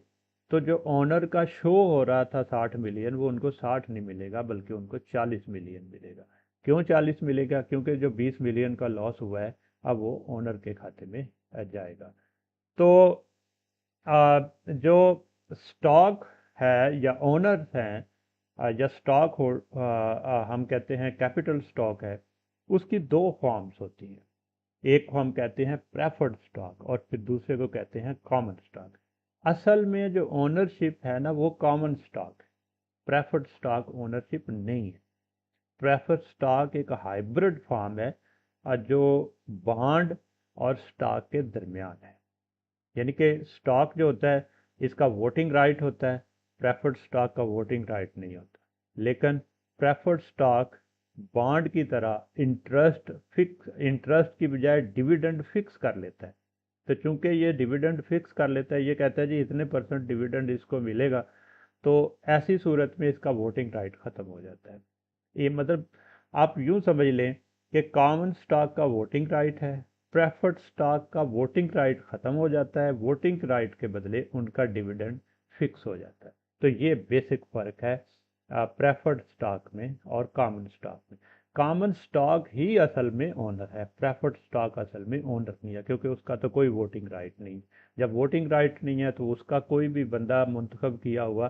[SPEAKER 1] तो जो ओनर का शो हो रहा था 60 मिलियन, वो उनको 60 नहीं मिलेगा बल्कि उनको 40 मिलियन मिलेगा। क्यों 40 मिलेगा? क्योंकि जो 20 मिलियन का लॉस हुआ है अब वो ओनर के खाते में जाएगा। तो जो स्टॉक है या ओनर्स हैं या स्टॉक हो, हम कहते हैं कैपिटल स्टॉक है, उसकी दो फॉर्म्स होती हैं। एक को हम कहते हैं प्रेफर्ड स्टॉक और फिर दूसरे को कहते हैं कॉमन स्टॉक। असल में जो ओनरशिप है ना वो कॉमन स्टॉक है, प्रेफर्ड स्टॉक ओनरशिप नहीं है। प्रेफर्ड स्टॉक एक हाइब्रिड फॉर्म है जो बॉन्ड और स्टॉक के दरमियान है। यानी कि स्टॉक जो होता है इसका वोटिंग राइट होता है, प्रेफर्ड स्टॉक का वोटिंग राइट नहीं होता। लेकिन प्रेफर्ड स्टॉक बॉन्ड की तरह इंटरेस्ट की बजाय डिविडेंड फिक्स कर लेता है। तो चूंकि ये डिविडेंड फिक्स कर लेता है, ये कहता है जी इतने % डिविडेंड इसको मिलेगा, तो ऐसी सूरत में इसका वोटिंग राइट ख़त्म हो जाता है। ये मतलब आप यूं समझ लें कि कॉमन स्टॉक का वोटिंग राइट है, प्रेफर्ड स्टॉक का वोटिंग राइट ख़त्म हो जाता है, वोटिंग राइट के बदले उनका डिविडेंड फिक्स हो जाता है। तो ये बेसिक फ़र्क है प्रेफर्ड स्टॉक में और कॉमन स्टॉक में। कॉमन स्टॉक ही असल में ओनर है, प्रेफर्ड स्टॉक असल में ओनर नहीं है, क्योंकि उसका तो कोई वोटिंग राइट नहीं। जब वोटिंग राइट नहीं है तो उसका कोई भी बंदा मुंतखब किया हुआ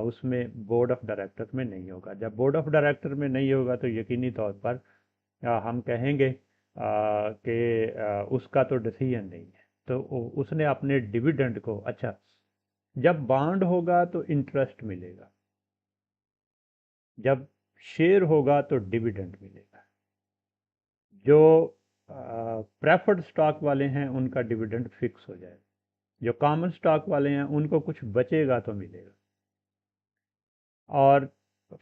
[SPEAKER 1] उसमें बोर्ड ऑफ डायरेक्टर में नहीं होगा। जब बोर्ड ऑफ डायरेक्टर में नहीं होगा तो यकीनी तौर पर हम कहेंगे कि उसका तो डिसीजन नहीं है, तो उसने अपने डिविडेंड को, अच्छा, जब बॉन्ड होगा तो इंटरेस्ट मिलेगा, जब शेयर होगा तो डिविडेंड मिलेगा। जो प्रेफर्ड स्टॉक वाले हैं उनका डिविडेंड फिक्स हो जाएगा, जो कॉमन स्टॉक वाले हैं उनको कुछ बचेगा तो मिलेगा। और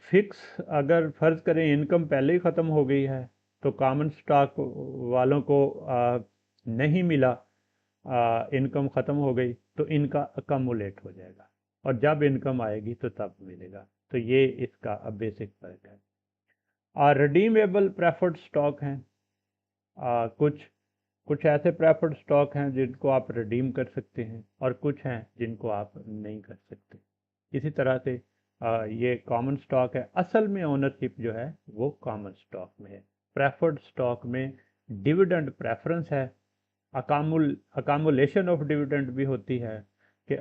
[SPEAKER 1] फिक्स, अगर फ़र्ज़ करें इनकम पहले ही ख़त्म हो गई है तो कॉमन स्टॉक वालों को नहीं मिला, इनकम ख़त्म हो गई तो इनका अकमुलेट हो जाएगा, और जब इनकम आएगी तो तब मिलेगा। तो ये इसका बेसिक फ़र्क है। और रिडीमेबल प्रेफर्ड स्टॉक हैं, कुछ कुछ ऐसे प्रेफर्ड स्टॉक हैं जिनको आप रिडीम कर सकते हैं और कुछ हैं जिनको आप नहीं कर सकते। इसी तरह से ये कॉमन स्टॉक है। असल में ओनरशिप जो है वो कॉमन स्टॉक में है। प्रेफर्ड स्टॉक में डिविडेंड प्रेफरेंस है, अकामुलेशन ऑफ डिविडेंड भी होती है कि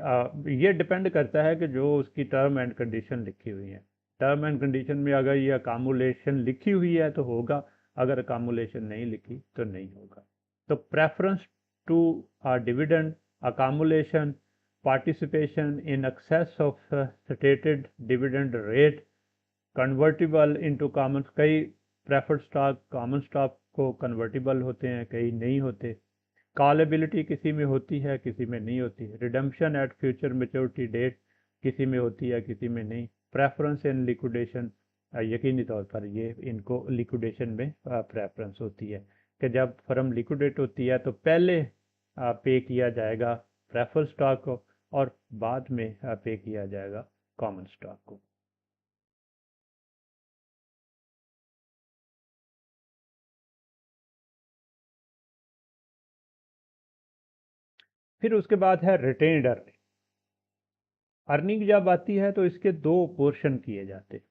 [SPEAKER 1] ये डिपेंड करता है कि जो उसकी टर्म एंड कंडीशन लिखी हुई है। टर्म एंड कंडीशन में अगर ये अकामुलेशन लिखी हुई है तो होगा, अगर अकामुलेशन नहीं लिखी तो नहीं होगा। तो preference to dividend, accumulation, participation in excess of stated dividend rate, convertible into common, कई प्रेफर्ड स्टॉक कॉमन स्टॉक को कन्वर्टिबल होते हैं, कई नहीं होते। कॉलेबिलिटी किसी में होती है किसी में नहीं होती। Redemption at future maturity date किसी में होती है किसी में नहीं। प्रेफरेंस इन लिक्विडेशन, यकीनी तौर पर ये इनको लिक्विडेशन में प्रेफरेंस होती है। कि जब फर्म लिक्विडेट होती है तो पहले पे किया जाएगा प्रेफर्ड स्टॉक को और बाद में पे किया जाएगा कॉमन स्टॉक को। फिर उसके बाद है रिटेन्ड अर्निंग। अर्निंग जब आती है तो इसके दो पोर्शन किए जाते हैं,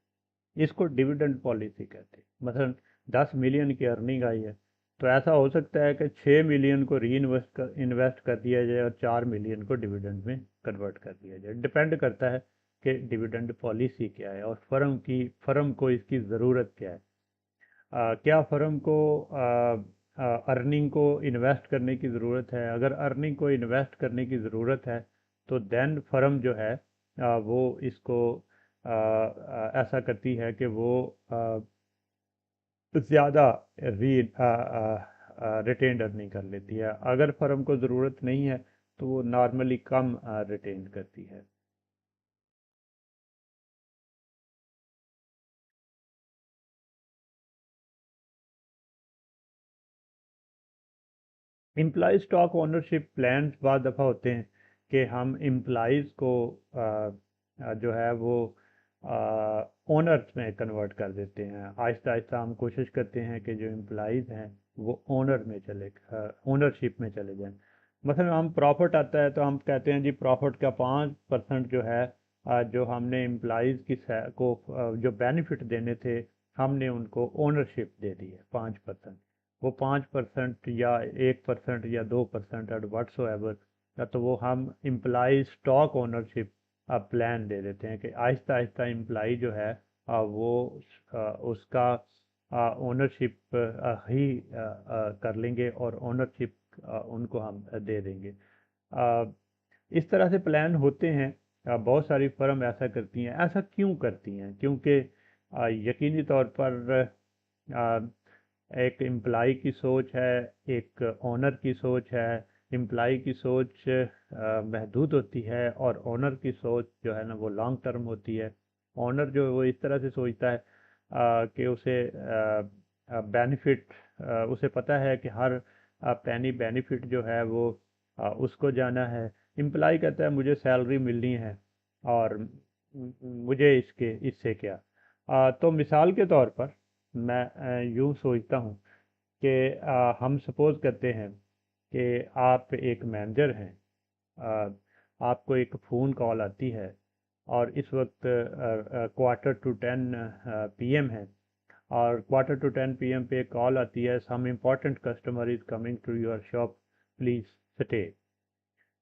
[SPEAKER 1] इसको डिविडेंड पॉलिसी कहते हैं। मसलन 10 मिलियन की अर्निंग आई है तो ऐसा हो सकता है कि 6 मिलियन को री इन्वेस्ट कर दिया जाए और 4 मिलियन को डिविडेंड में कन्वर्ट कर दिया जाए। डिपेंड करता है कि डिविडेंड पॉलिसी क्या है और फर्म को इसकी ज़रूरत क्या है। क्या फर्म को अर्निंग को इन्वेस्ट करने की ज़रूरत है? अगर अर्निंग को इन्वेस्ट करने की ज़रूरत है तो देन फर्म जो है वो इसको ऐसा करती है कि वो ज़्यादा री रिटेन्ड अर्निंग कर लेती है। अगर फर्म को ज़रूरत नहीं है तो वो नॉर्मली कम रिटेन करती है। एम्प्लॉय स्टॉक ओनरशिप प्लान बाद दफ़ा होते हैं कि हम एम्प्लॉयज़ को जो है वो ओनर्स में कन्वर्ट कर देते हैं। आहिस्ता आहिस्ता हम कोशिश करते हैं कि जो एम्प्लॉयज़ हैं वो ओनरशिप में चले जाएं। मसलन हम प्रॉफिट आता है तो हम कहते हैं जी प्रॉफिट का 5% जो है जो हमने एम्प्लॉयज़ को जो बेनिफिट देने थे हमने उनको ओनरशिप दे दी है 5%। वो 5% या 1% या 2% और वट्स एवर, या तो वो हम इम्प्लाई स्टॉक ओनरशिप प्लान दे देते हैं कि आहिस्ता आहिस्ता इम्प्लाई जो है वो उसका ओनरशिप ही कर लेंगे और ओनरशिप उनको हम दे देंगे। अ, इस तरह से प्लान होते हैं। बहुत सारी फर्म ऐसा करती हैं। ऐसा क्यों करती हैं? क्योंकि यकीनी तौर पर एक एम्प्लाई की सोच है, एक ओनर की सोच है। एम्प्लाई की सोच महदूद होती है और ओनर की सोच जो है ना वो लॉन्ग टर्म होती है। ओनर जो है वो इस तरह से सोचता है कि उसे बेनिफिट, उसे पता है कि हर पैनी बेनिफिट जो है वो उसको जाना है। एम्प्लाई कहता है मुझे सैलरी मिलनी है और मुझे इससे क्या। तो मिसाल के तौर पर मैं यूँ सोचता हूँ कि हम सपोज करते हैं कि आप एक मैनेजर हैं। आपको एक फ़ोन कॉल आती है और इस वक्त Quarter to 10 PM है और Quarter to 10 PM पे कॉल आती है, some important customer is coming to your shop, please stay.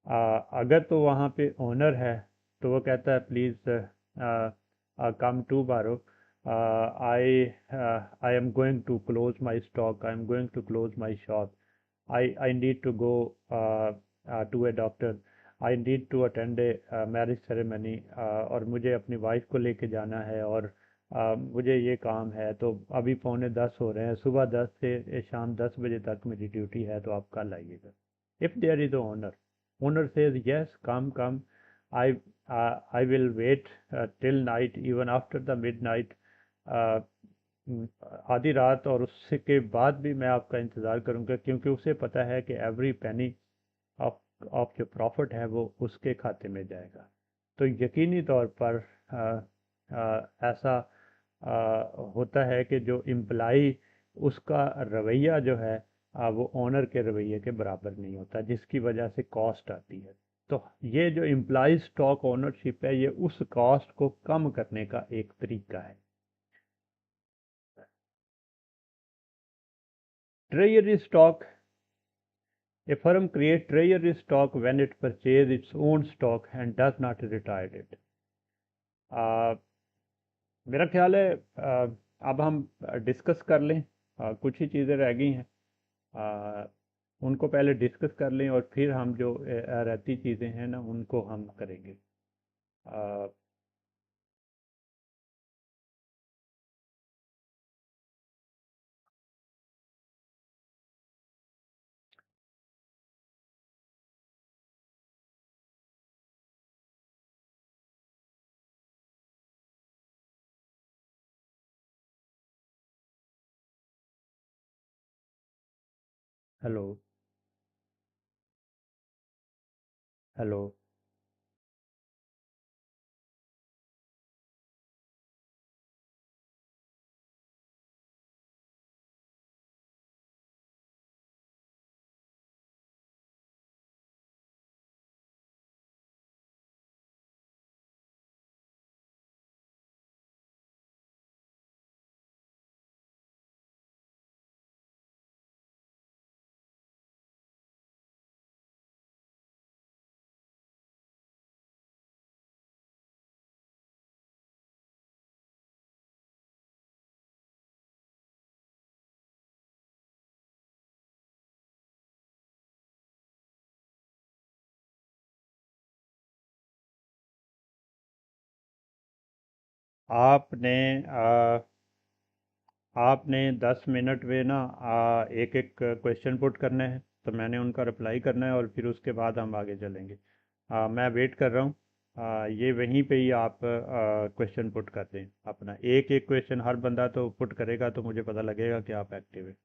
[SPEAKER 1] अगर तो वहाँ पे ओनर है तो वो कहता है please come tomorrow, I I am going to close my stock, I am going to close my shop, I need to go to a doctor, I need to attend a marriage ceremony, और मुझे अपनी वाइफ को लेके जाना है और मुझे ये काम है। तो अभी पौने 10 हो रहे हैं, सुबह 10 से शाम 10 बजे तक मेरी ड्यूटी है, तो आप कल आइएगा। If there is owner, owner says yes, come, i I will wait till night, even after the midnight, uh, आधी रात और उसके बाद भी मैं आपका इंतज़ार करूंगा, क्योंकि उसे पता है कि एवरी पेनी ऑफ ऑफ जो प्रॉफिट है वो उसके खाते में जाएगा। तो यकीनी तौर पर ऐसा होता है कि जो इम्प्लाई, उसका रवैया जो है वो ओनर के रवैये के बराबर नहीं होता, जिसकी वजह से कॉस्ट आती है। तो ये जो इम्प्लाई स्टॉक ओनरशिप है ये उस कॉस्ट को कम करने का एक तरीका है। Treasury stock, a firm creates treasury stock when it purchases its own stock and does not retire it। मेरा ख्याल है अब हम डिस्कस कर लें। कुछ ही चीज़ें रह गई हैं, आ, उनको पहले डिस्कस कर लें और फिर हम जो रहती चीज़ें हैं ना उनको हम करेंगे। आ, हेलो। हेलो। आपने आपने 10 मिनट में ना एक एक क्वेश्चन पुट करने हैं, तो मैंने उनका रिप्लाई करना है और फिर उसके बाद हम आगे चलेंगे। मैं वेट कर रहा हूँ। ये वहीं पे ही आप क्वेश्चन पुट कर दें अपना, एक एक क्वेश्चन हर बंदा तो पुट करेगा तो मुझे पता लगेगा कि आप एक्टिव है।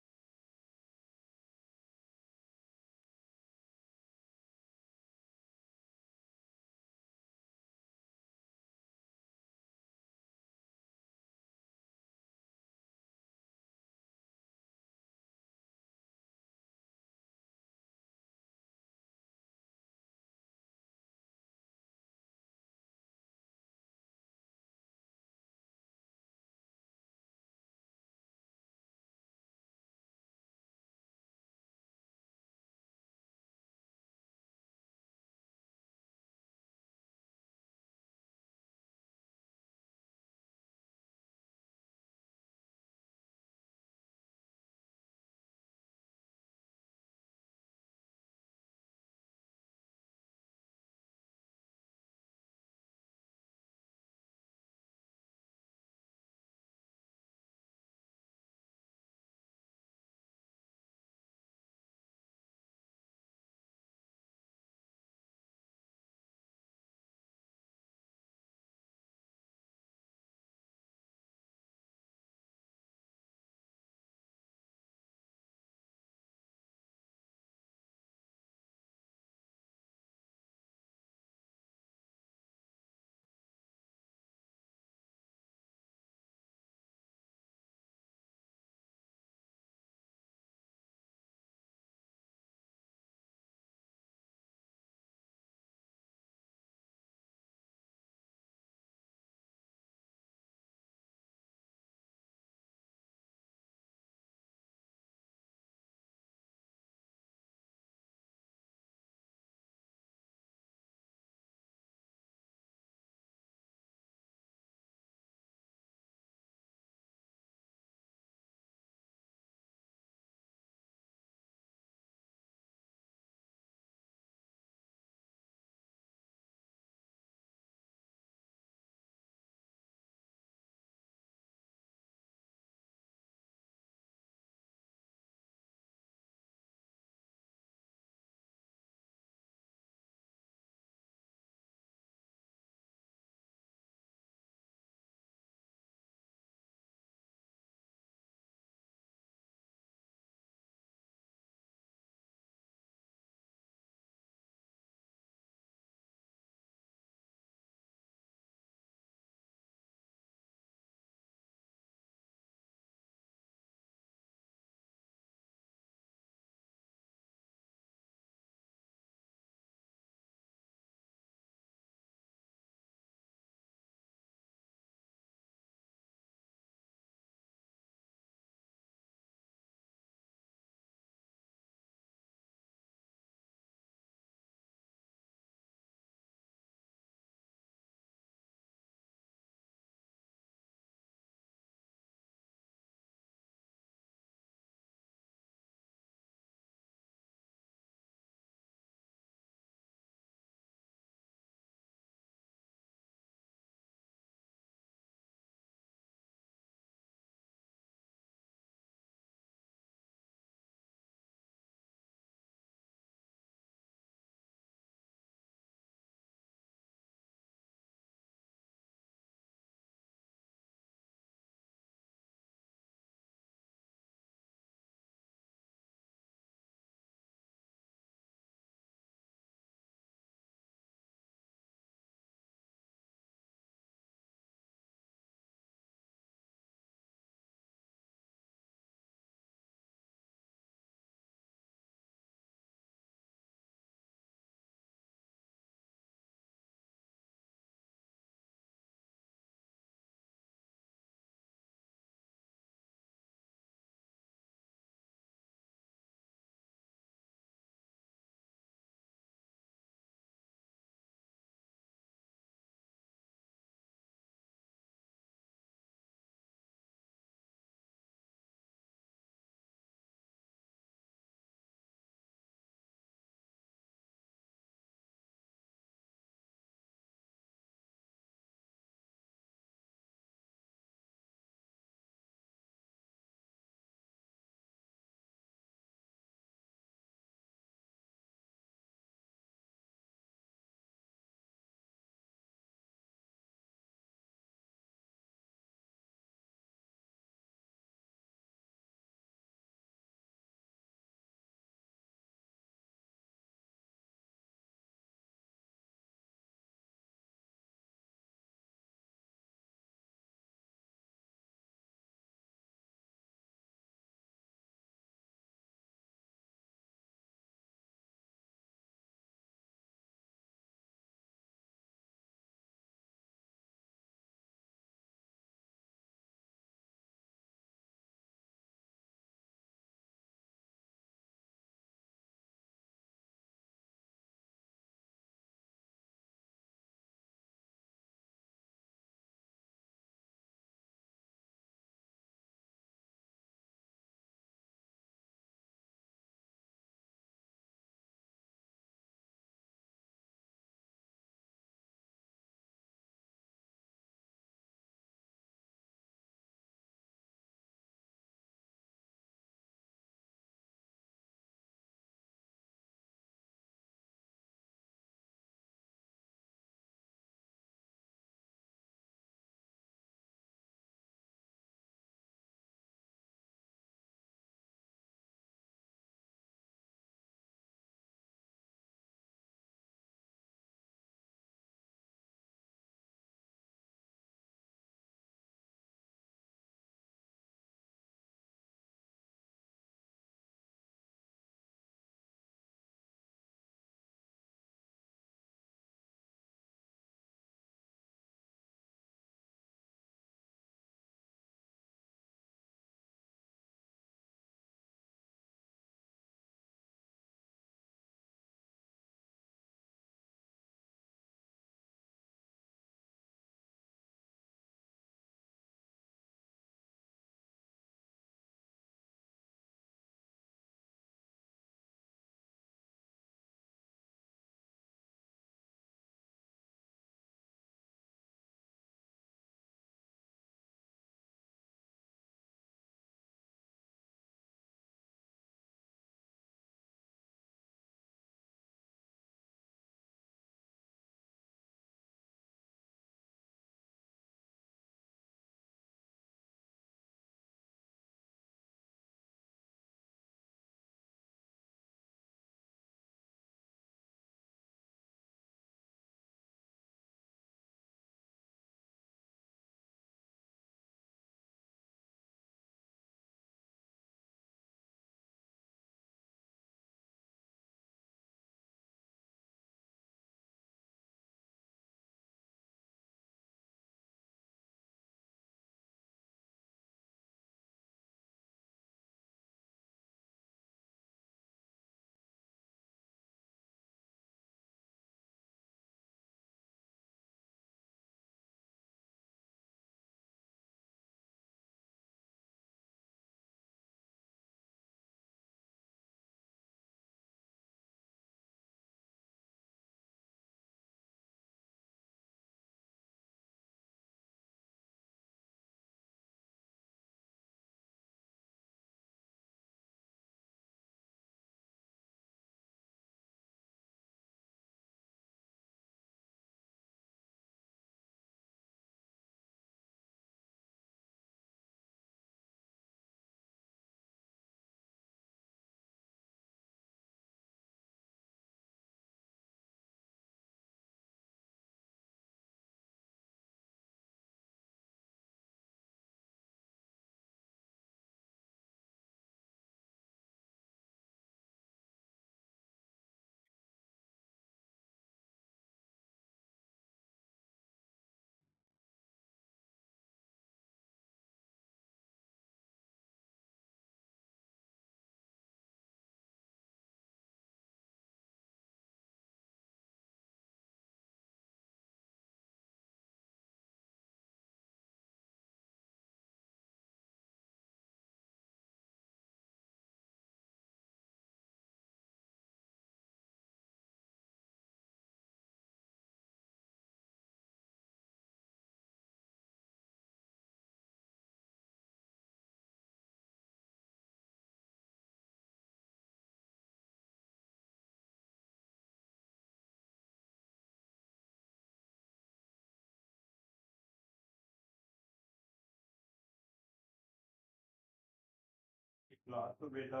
[SPEAKER 2] क्लास तो बेटा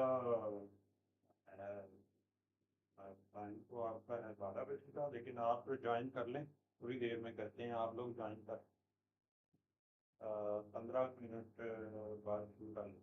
[SPEAKER 2] टाइम तो आपका है 12 बजे का, लेकिन आप ज्वाइन कर लें, थोड़ी देर में करते हैं, आप लोग ज्वाइन कर 15 मिनट बाद शुरू कर लें।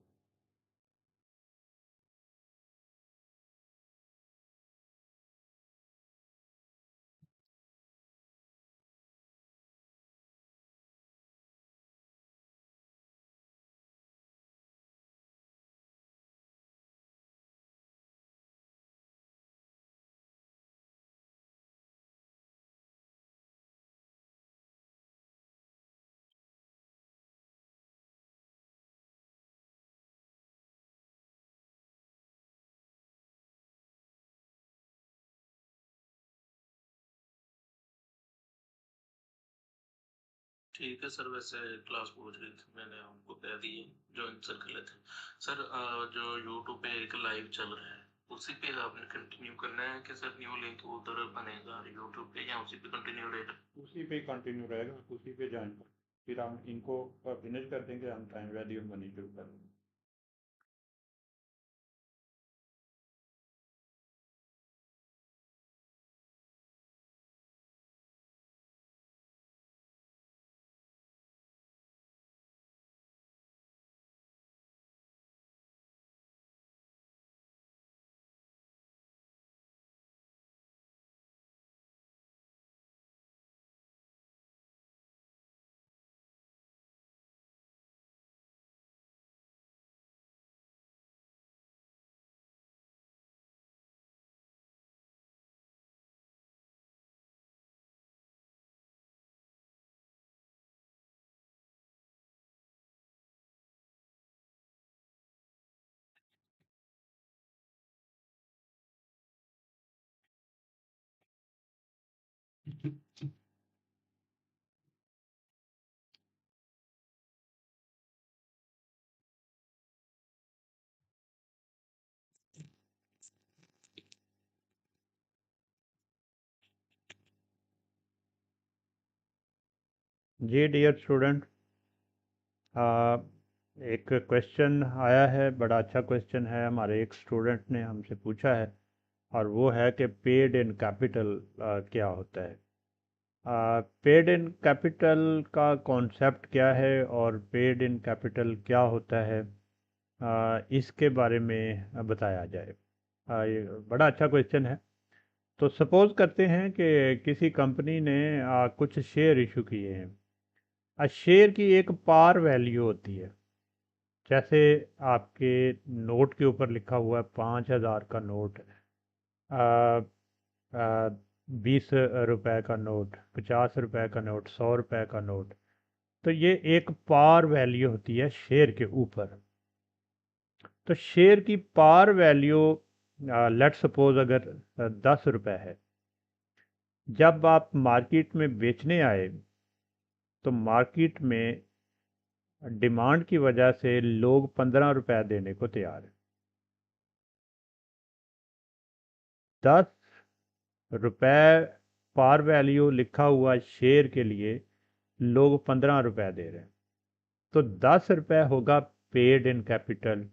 [SPEAKER 3] ठीक है सर, वैसे क्लास पूछ रही थी, मैंने उनको कह दिए ज्वाइन सर कर लेते हैं। सर जो यूट्यूब पे एक लाइव चल रहा है, उसी पे आपने कंटिन्यू करना है कि सर न्यू लिंक उधर बनेगा यूट्यूब पे, या उसी पे कंटिन्यू रहेगा?
[SPEAKER 2] उसी पे कंटिन्यू रहेगा, उसी पे ज्वाइन कर, फिर हम इनको फिनिश कर देंगे, हम टाइम वैल्यू मनी शुरू कर देंगे।
[SPEAKER 1] जी डियर स्टूडेंट, एक क्वेश्चन आया है, बड़ा अच्छा क्वेश्चन है, हमारे एक स्टूडेंट ने हमसे पूछा है, और वो है कि पेड इन कैपिटल क्या होता है। पेड इन कैपिटल का कॉन्सेप्ट क्या है और पेड इन कैपिटल क्या होता है, इसके बारे में बताया जाए। ये बड़ा अच्छा क्वेश्चन है। तो सपोज़ करते हैं कि किसी कंपनी ने कुछ शेयर इशू किए हैं। शेयर की एक पार वैल्यू होती है। जैसे आपके नोट के ऊपर लिखा हुआ है 5,000 का नोट, आ, आ, 20 रुपए का नोट, 50 रुपए का नोट, 100 रुपए का नोट। तो ये एक पार वैल्यू होती है शेयर के ऊपर। तो शेयर की पार वैल्यू, लेट सपोज अगर 10 रुपए है, जब आप मार्केट में बेचने आए तो मार्केट में डिमांड की वजह से लोग 15 रुपए देने को तैयार हैं। 10 रुपए पार वैल्यू लिखा हुआ शेयर के लिए लोग 15 रुपए दे रहे हैं। तो 10 रुपए होगा पेड इन कैपिटल,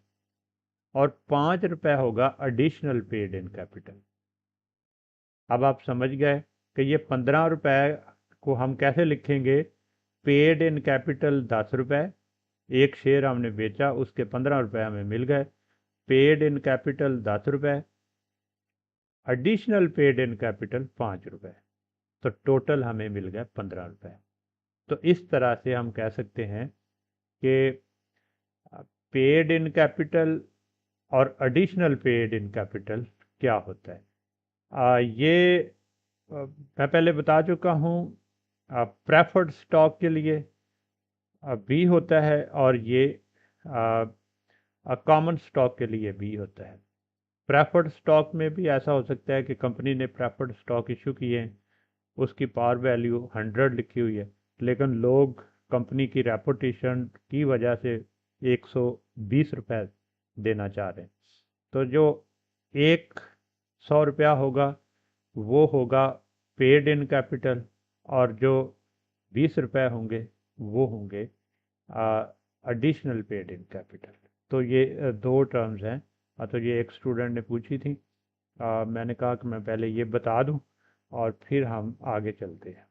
[SPEAKER 1] और 5 रुपए होगा एडिशनल पेड इन कैपिटल। अब आप समझ गए कि ये 15 रुपए को हम कैसे लिखेंगे। पेड इन कैपिटल 10 रुपए, एक शेयर हमने बेचा, उसके 15 रुपए हमें मिल गए। पेड इन कैपिटल 10 रुपए, एडिशनल पेड इन कैपिटल 5 रुपए। तो टोटल हमें मिल गए 15 रुपए। तो इस तरह से हम कह सकते हैं कि पेड इन कैपिटल और एडिशनल पेड इन कैपिटल क्या होता है। ये मैं पहले बता चुका हूँ। प्रेफर्ड स्टॉक के लिए बी होता है, और ये कॉमन स्टॉक के लिए बी होता है। प्रेफर्ड स्टॉक में भी ऐसा हो सकता है कि कंपनी ने प्रेफर्ड स्टॉक इशू किए हैं, उसकी पार वैल्यू 100 लिखी हुई है, लेकिन लोग कंपनी की रेपुटेशन की वजह से 120 रुपए देना चाह रहे हैं। तो जो एक 100 रुपया होगा वो होगा पेड इन कैपिटल, और जो 20 रुपए होंगे वो होंगे एडिशनल पेड इन कैपिटल। तो ये दो टर्म्स हैं। तो ये एक स्टूडेंट ने पूछी थी, मैंने कहा कि मैं पहले ये बता दूं और फिर हम आगे चलते हैं।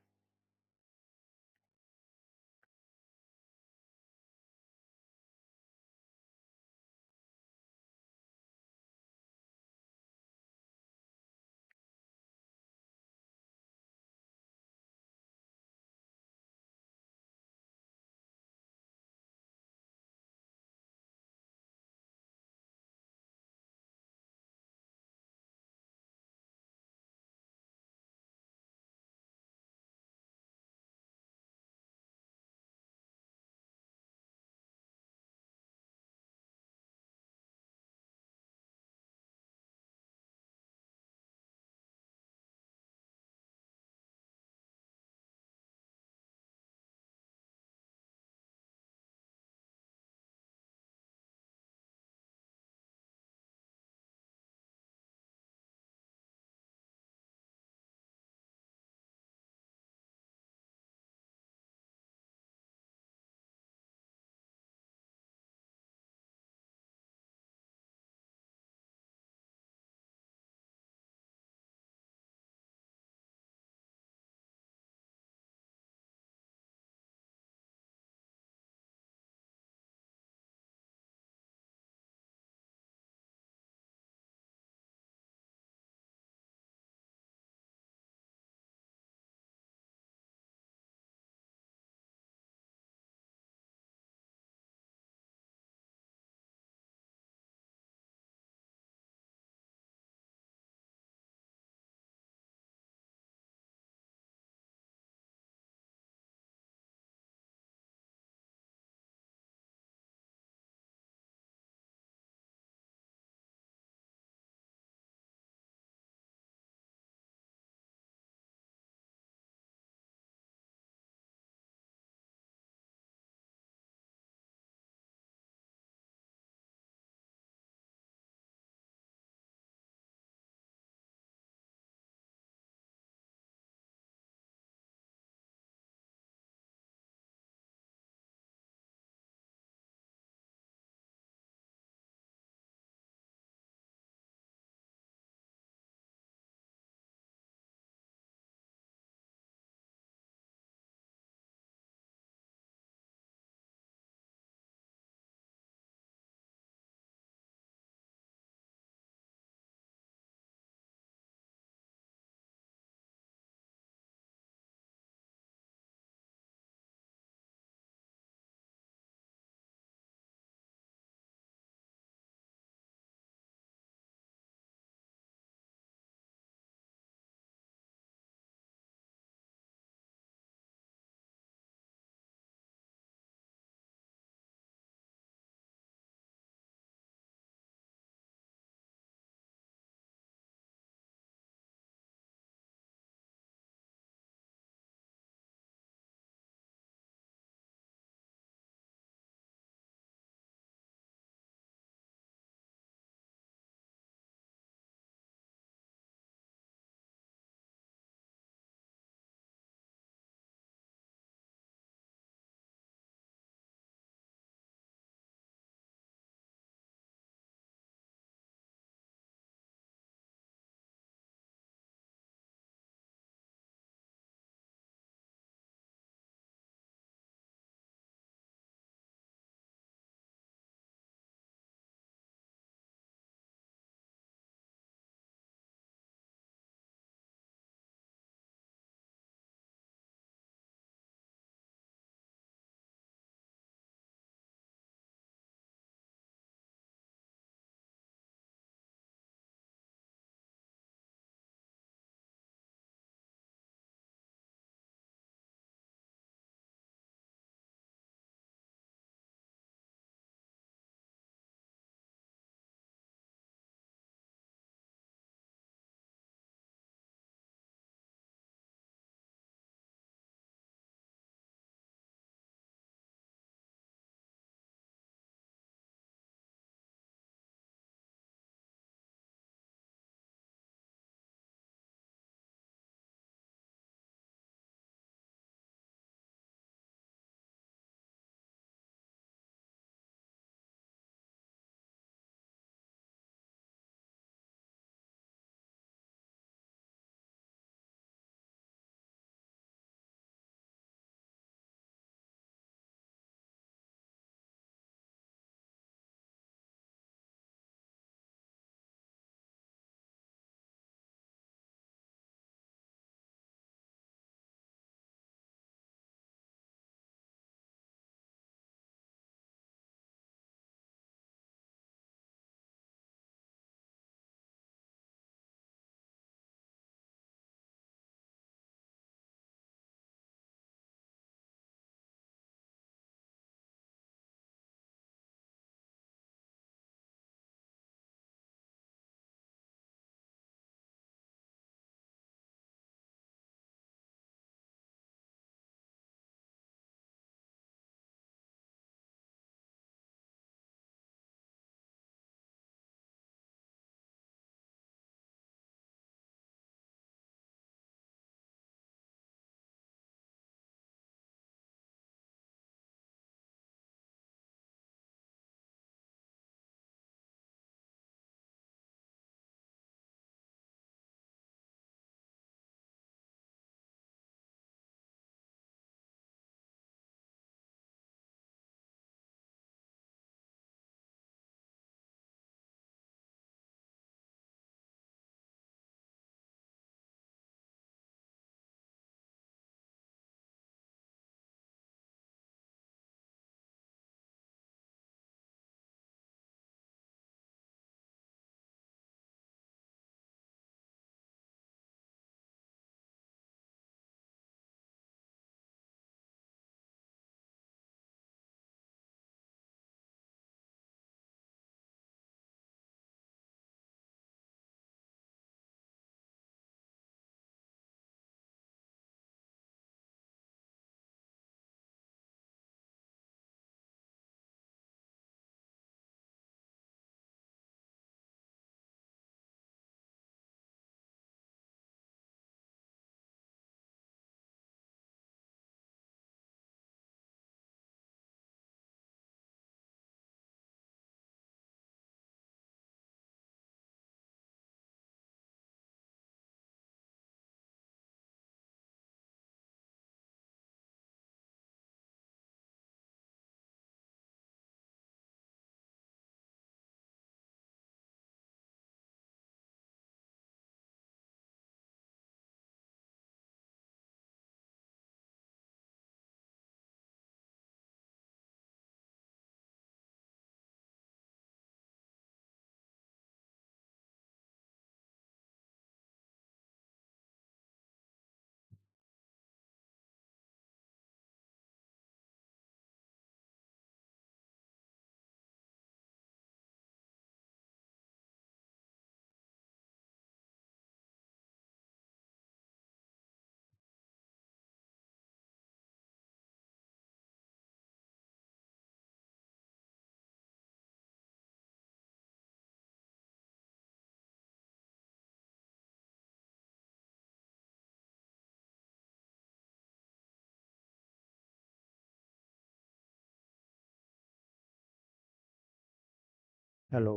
[SPEAKER 1] हेलो।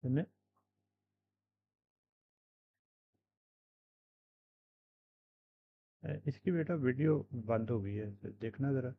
[SPEAKER 1] सुने? इसकी बेटा वीडियो बंद हो गई है, देखना ज़रा।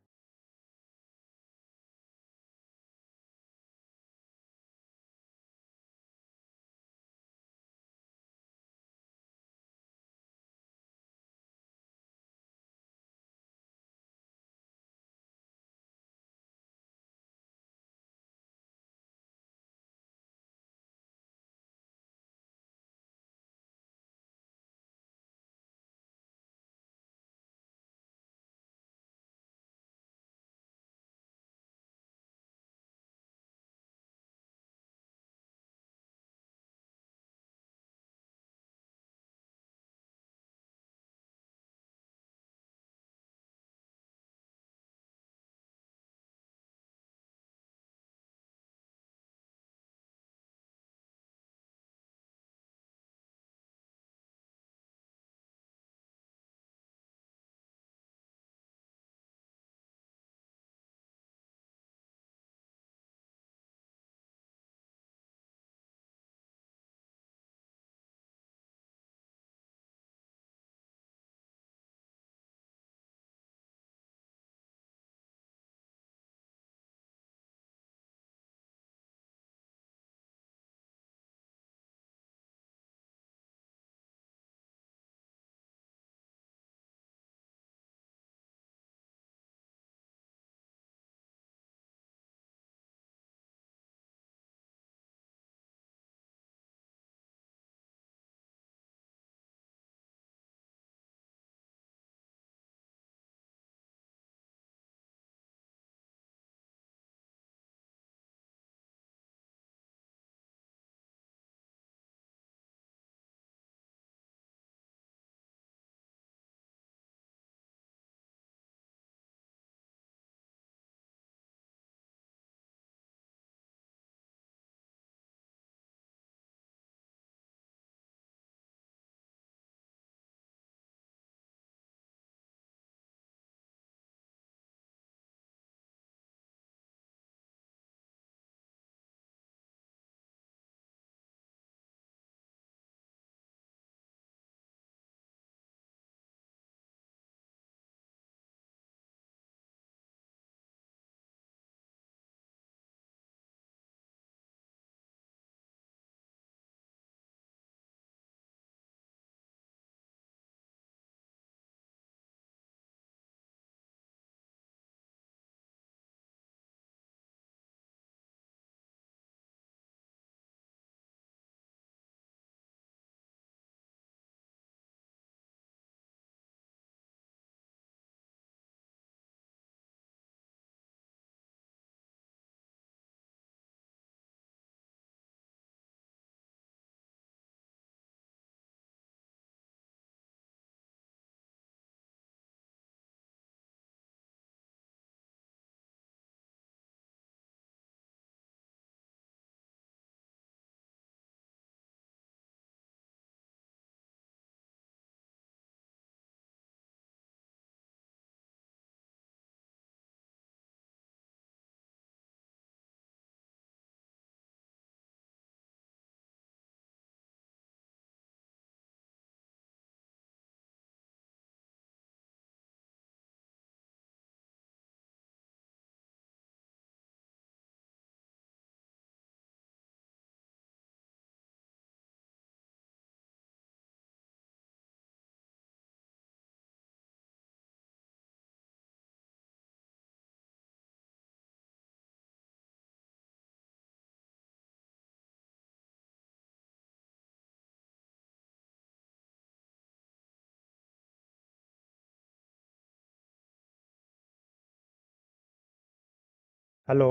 [SPEAKER 1] हेलो।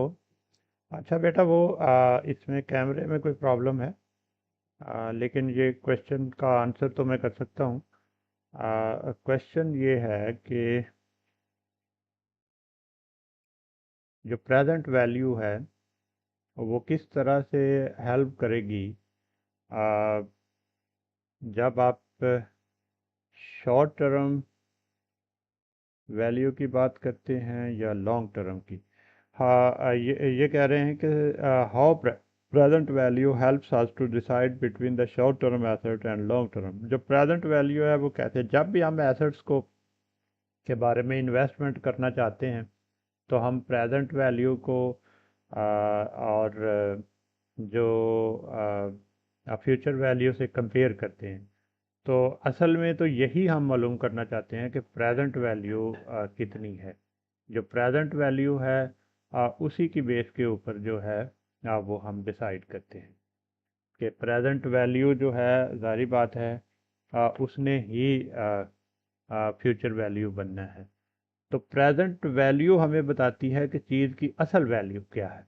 [SPEAKER 1] अच्छा बेटा, वो इसमें कैमरे में कोई प्रॉब्लम है, लेकिन ये क्वेश्चन का आंसर तो मैं कर सकता हूँ। क्वेश्चन ये है कि जो प्रेजेंट वैल्यू है वो किस तरह से हेल्प करेगी आ, जब आप शॉर्ट टर्म वैल्यू की बात करते हैं या लॉन्ग टर्म की? हाँ, ये कह रहे हैं कि how present value helps us to decide between the short term asset and long term. जो प्रेजेंट वैल्यू है वो कहते हैं जब भी हम एसेट्स को के बारे में इन्वेस्टमेंट करना चाहते हैं तो हम प्रेजेंट वैल्यू को और जो फ्यूचर वैल्यू से कंपेयर करते हैं। तो असल में तो यही हम मालूम करना चाहते हैं कि प्रेजेंट वैल्यू कितनी है। जो प्रेजेंट वैल्यू है उसी की बेस के ऊपर जो है वो हम डिसाइड करते हैं कि प्रेजेंट वैल्यू जो है, जारी बात है उसने ही फ्यूचर वैल्यू बनना है। तो प्रेजेंट वैल्यू हमें बताती है कि चीज़ की असल वैल्यू क्या है।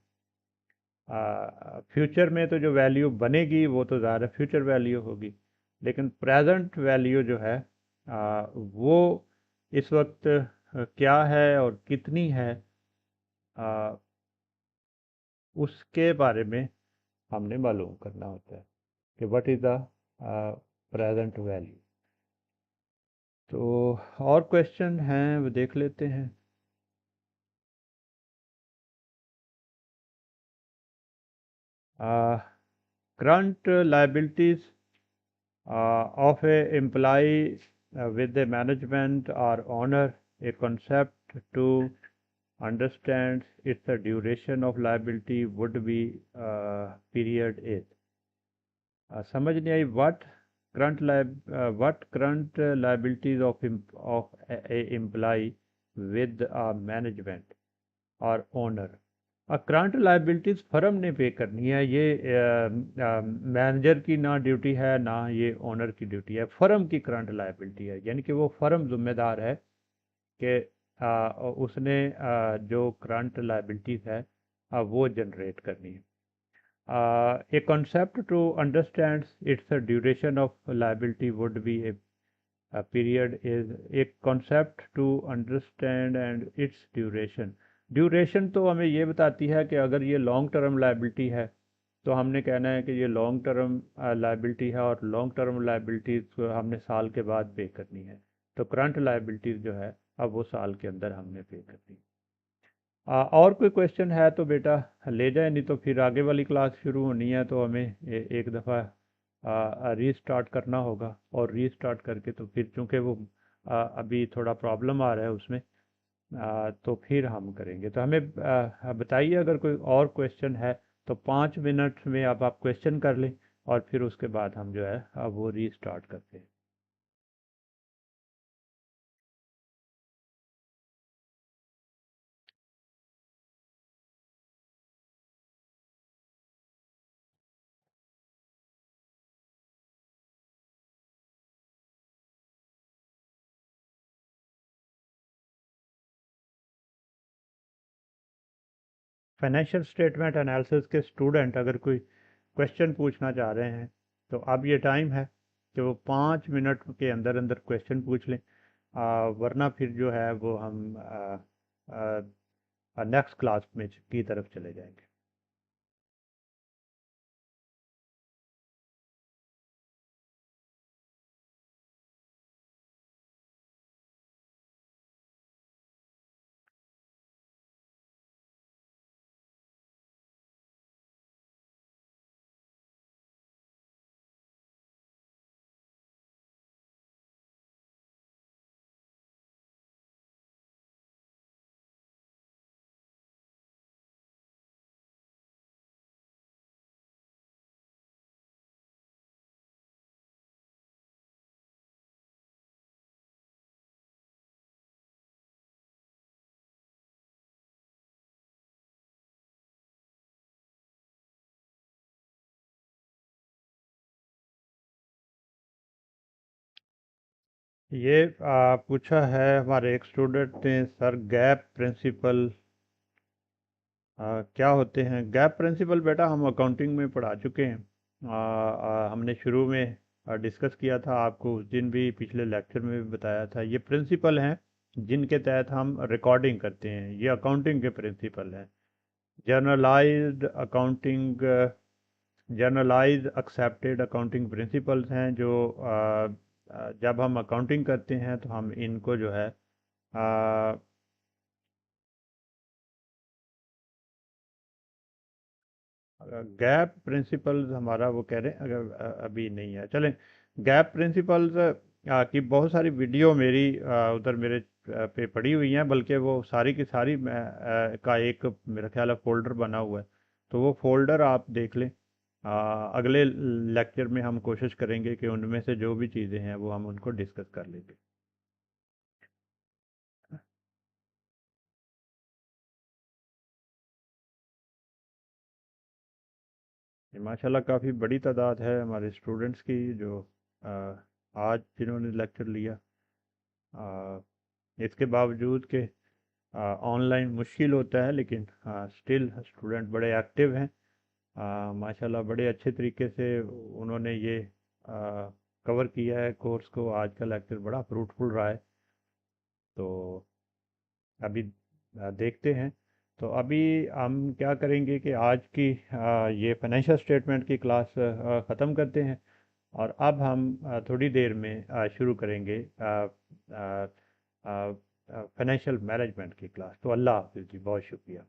[SPEAKER 1] फ्यूचर में तो जो वैल्यू बनेगी वो तो ज़्यादा फ्यूचर वैल्यू होगी, लेकिन प्रेजेंट वैल्यू जो है वो इस वक्त क्या है और कितनी है, आ, उसके बारे में हमने मालूम करना होता है कि what is the present value. तो और क्वेश्चन हैं वो देख लेते हैं। Current liabilities of a employee with the management or owner, a concept to understand its the duration of liability would be period is। समझ नहीं आई। what current liabilities of a employee with a management और ओनर। करंट लाइबिलिटीज फर्म ने पे करनी है, ये मैनेजर की ना ड्यूटी है ना ये ओनर की ड्यूटी है, फर्म की करंट लाइबिलिटी है। यानी कि वो फर्म जिम्मेदार है कि उसने जो करंट लाइबिलिटीज है वो जनरेट करनी है। A concept to understand its duration of liability would be a period is a concept to understand and its duration। Duration तो हमें ये बताती है कि अगर ये लॉन्ग टर्म लाइबिलिटी है तो हमने कहना है कि ये लॉन्ग टर्म लाइबिलिटी है और लॉन्ग टर्म लाइबिलिटीज को हमने साल के बाद पे करनी है। तो करंट लाइबिलिटीज जो है अब वो साल के अंदर हमने पे करनी है। और कोई क्वेश्चन है तो बेटा ले जाए, नहीं तो फिर आगे वाली क्लास शुरू होनी है तो हमें एक दफ़ा रीस्टार्ट करना होगा। और रीस्टार्ट करके तो फिर चूँकि वो अभी थोड़ा प्रॉब्लम आ रहा है उसमें, तो फिर हम करेंगे। तो हमें बताइए अगर कोई और क्वेश्चन है तो 5 मिनट में अब आप क्वेश्चन कर लें और फिर उसके बाद हम जो है वो रीस्टार्ट करते हैं। फाइनेंशियल स्टेटमेंट एनालिसिस के स्टूडेंट अगर कोई क्वेश्चन पूछना चाह रहे हैं तो अब ये टाइम है कि वो 5 मिनट के अंदर अंदर क्वेश्चन पूछ लें, वरना फिर जो है वो हम नेक्स्ट क्लास में की तरफ चले जाएंगे। ये पूछा है हमारे एक स्टूडेंट ने, सर गैप प्रिंसिपल क्या होते हैं? गैप प्रिंसिपल बेटा हम अकाउंटिंग में पढ़ा चुके हैं। हमने शुरू में डिस्कस किया था, आपको उस दिन भी पिछले लेक्चर में भी बताया था। ये प्रिंसिपल हैं जिनके तहत हम रिकॉर्डिंग करते हैं, ये अकाउंटिंग के प्रिंसिपल हैं। Journalized accounting, journalize accepted accounting principles हैं जो जब हम अकाउंटिंग करते हैं तो हम इनको जो है गैप प्रिंसिपल्स हमारा वो कह रहे हैं, अगर अभी नहीं है, चलें। गैप प्रिंसिपल्स की बहुत सारी वीडियो मेरी उधर मेरे पे पड़ी हुई हैं, बल्कि वो सारी की सारी का एक मेरा ख्याल है फोल्डर बना हुआ है, तो वो फोल्डर आप देख लें। अगले लेक्चर में हम कोशिश करेंगे कि उनमें से जो भी चीज़ें हैं वो हम उनको डिस्कस कर लेंगे। माशाल्लाह काफ़ी बड़ी तादाद है हमारे स्टूडेंट्स की जो आ, आज जिन्होंने लेक्चर लिया। आ, इसके बावजूद कि ऑनलाइन मुश्किल होता है, लेकिन स्टिल स्टूडेंट बड़े एक्टिव हैं। माशाल्लाह बड़े अच्छे तरीके से उन्होंने ये कवर किया है कोर्स को। आज का लेक्चर बड़ा फ्रूटफुल रहा है। तो अभी देखते हैं। तो अभी हम क्या करेंगे कि आज की ये फाइनेंशियल स्टेटमेंट की क्लास ख़त्म करते हैं, और अब हम थोड़ी देर में शुरू करेंगे फाइनेंशियल मैनेजमेंट की क्लास। तो अल्लाह हाफिज़ जी, बहुत शुक्रिया।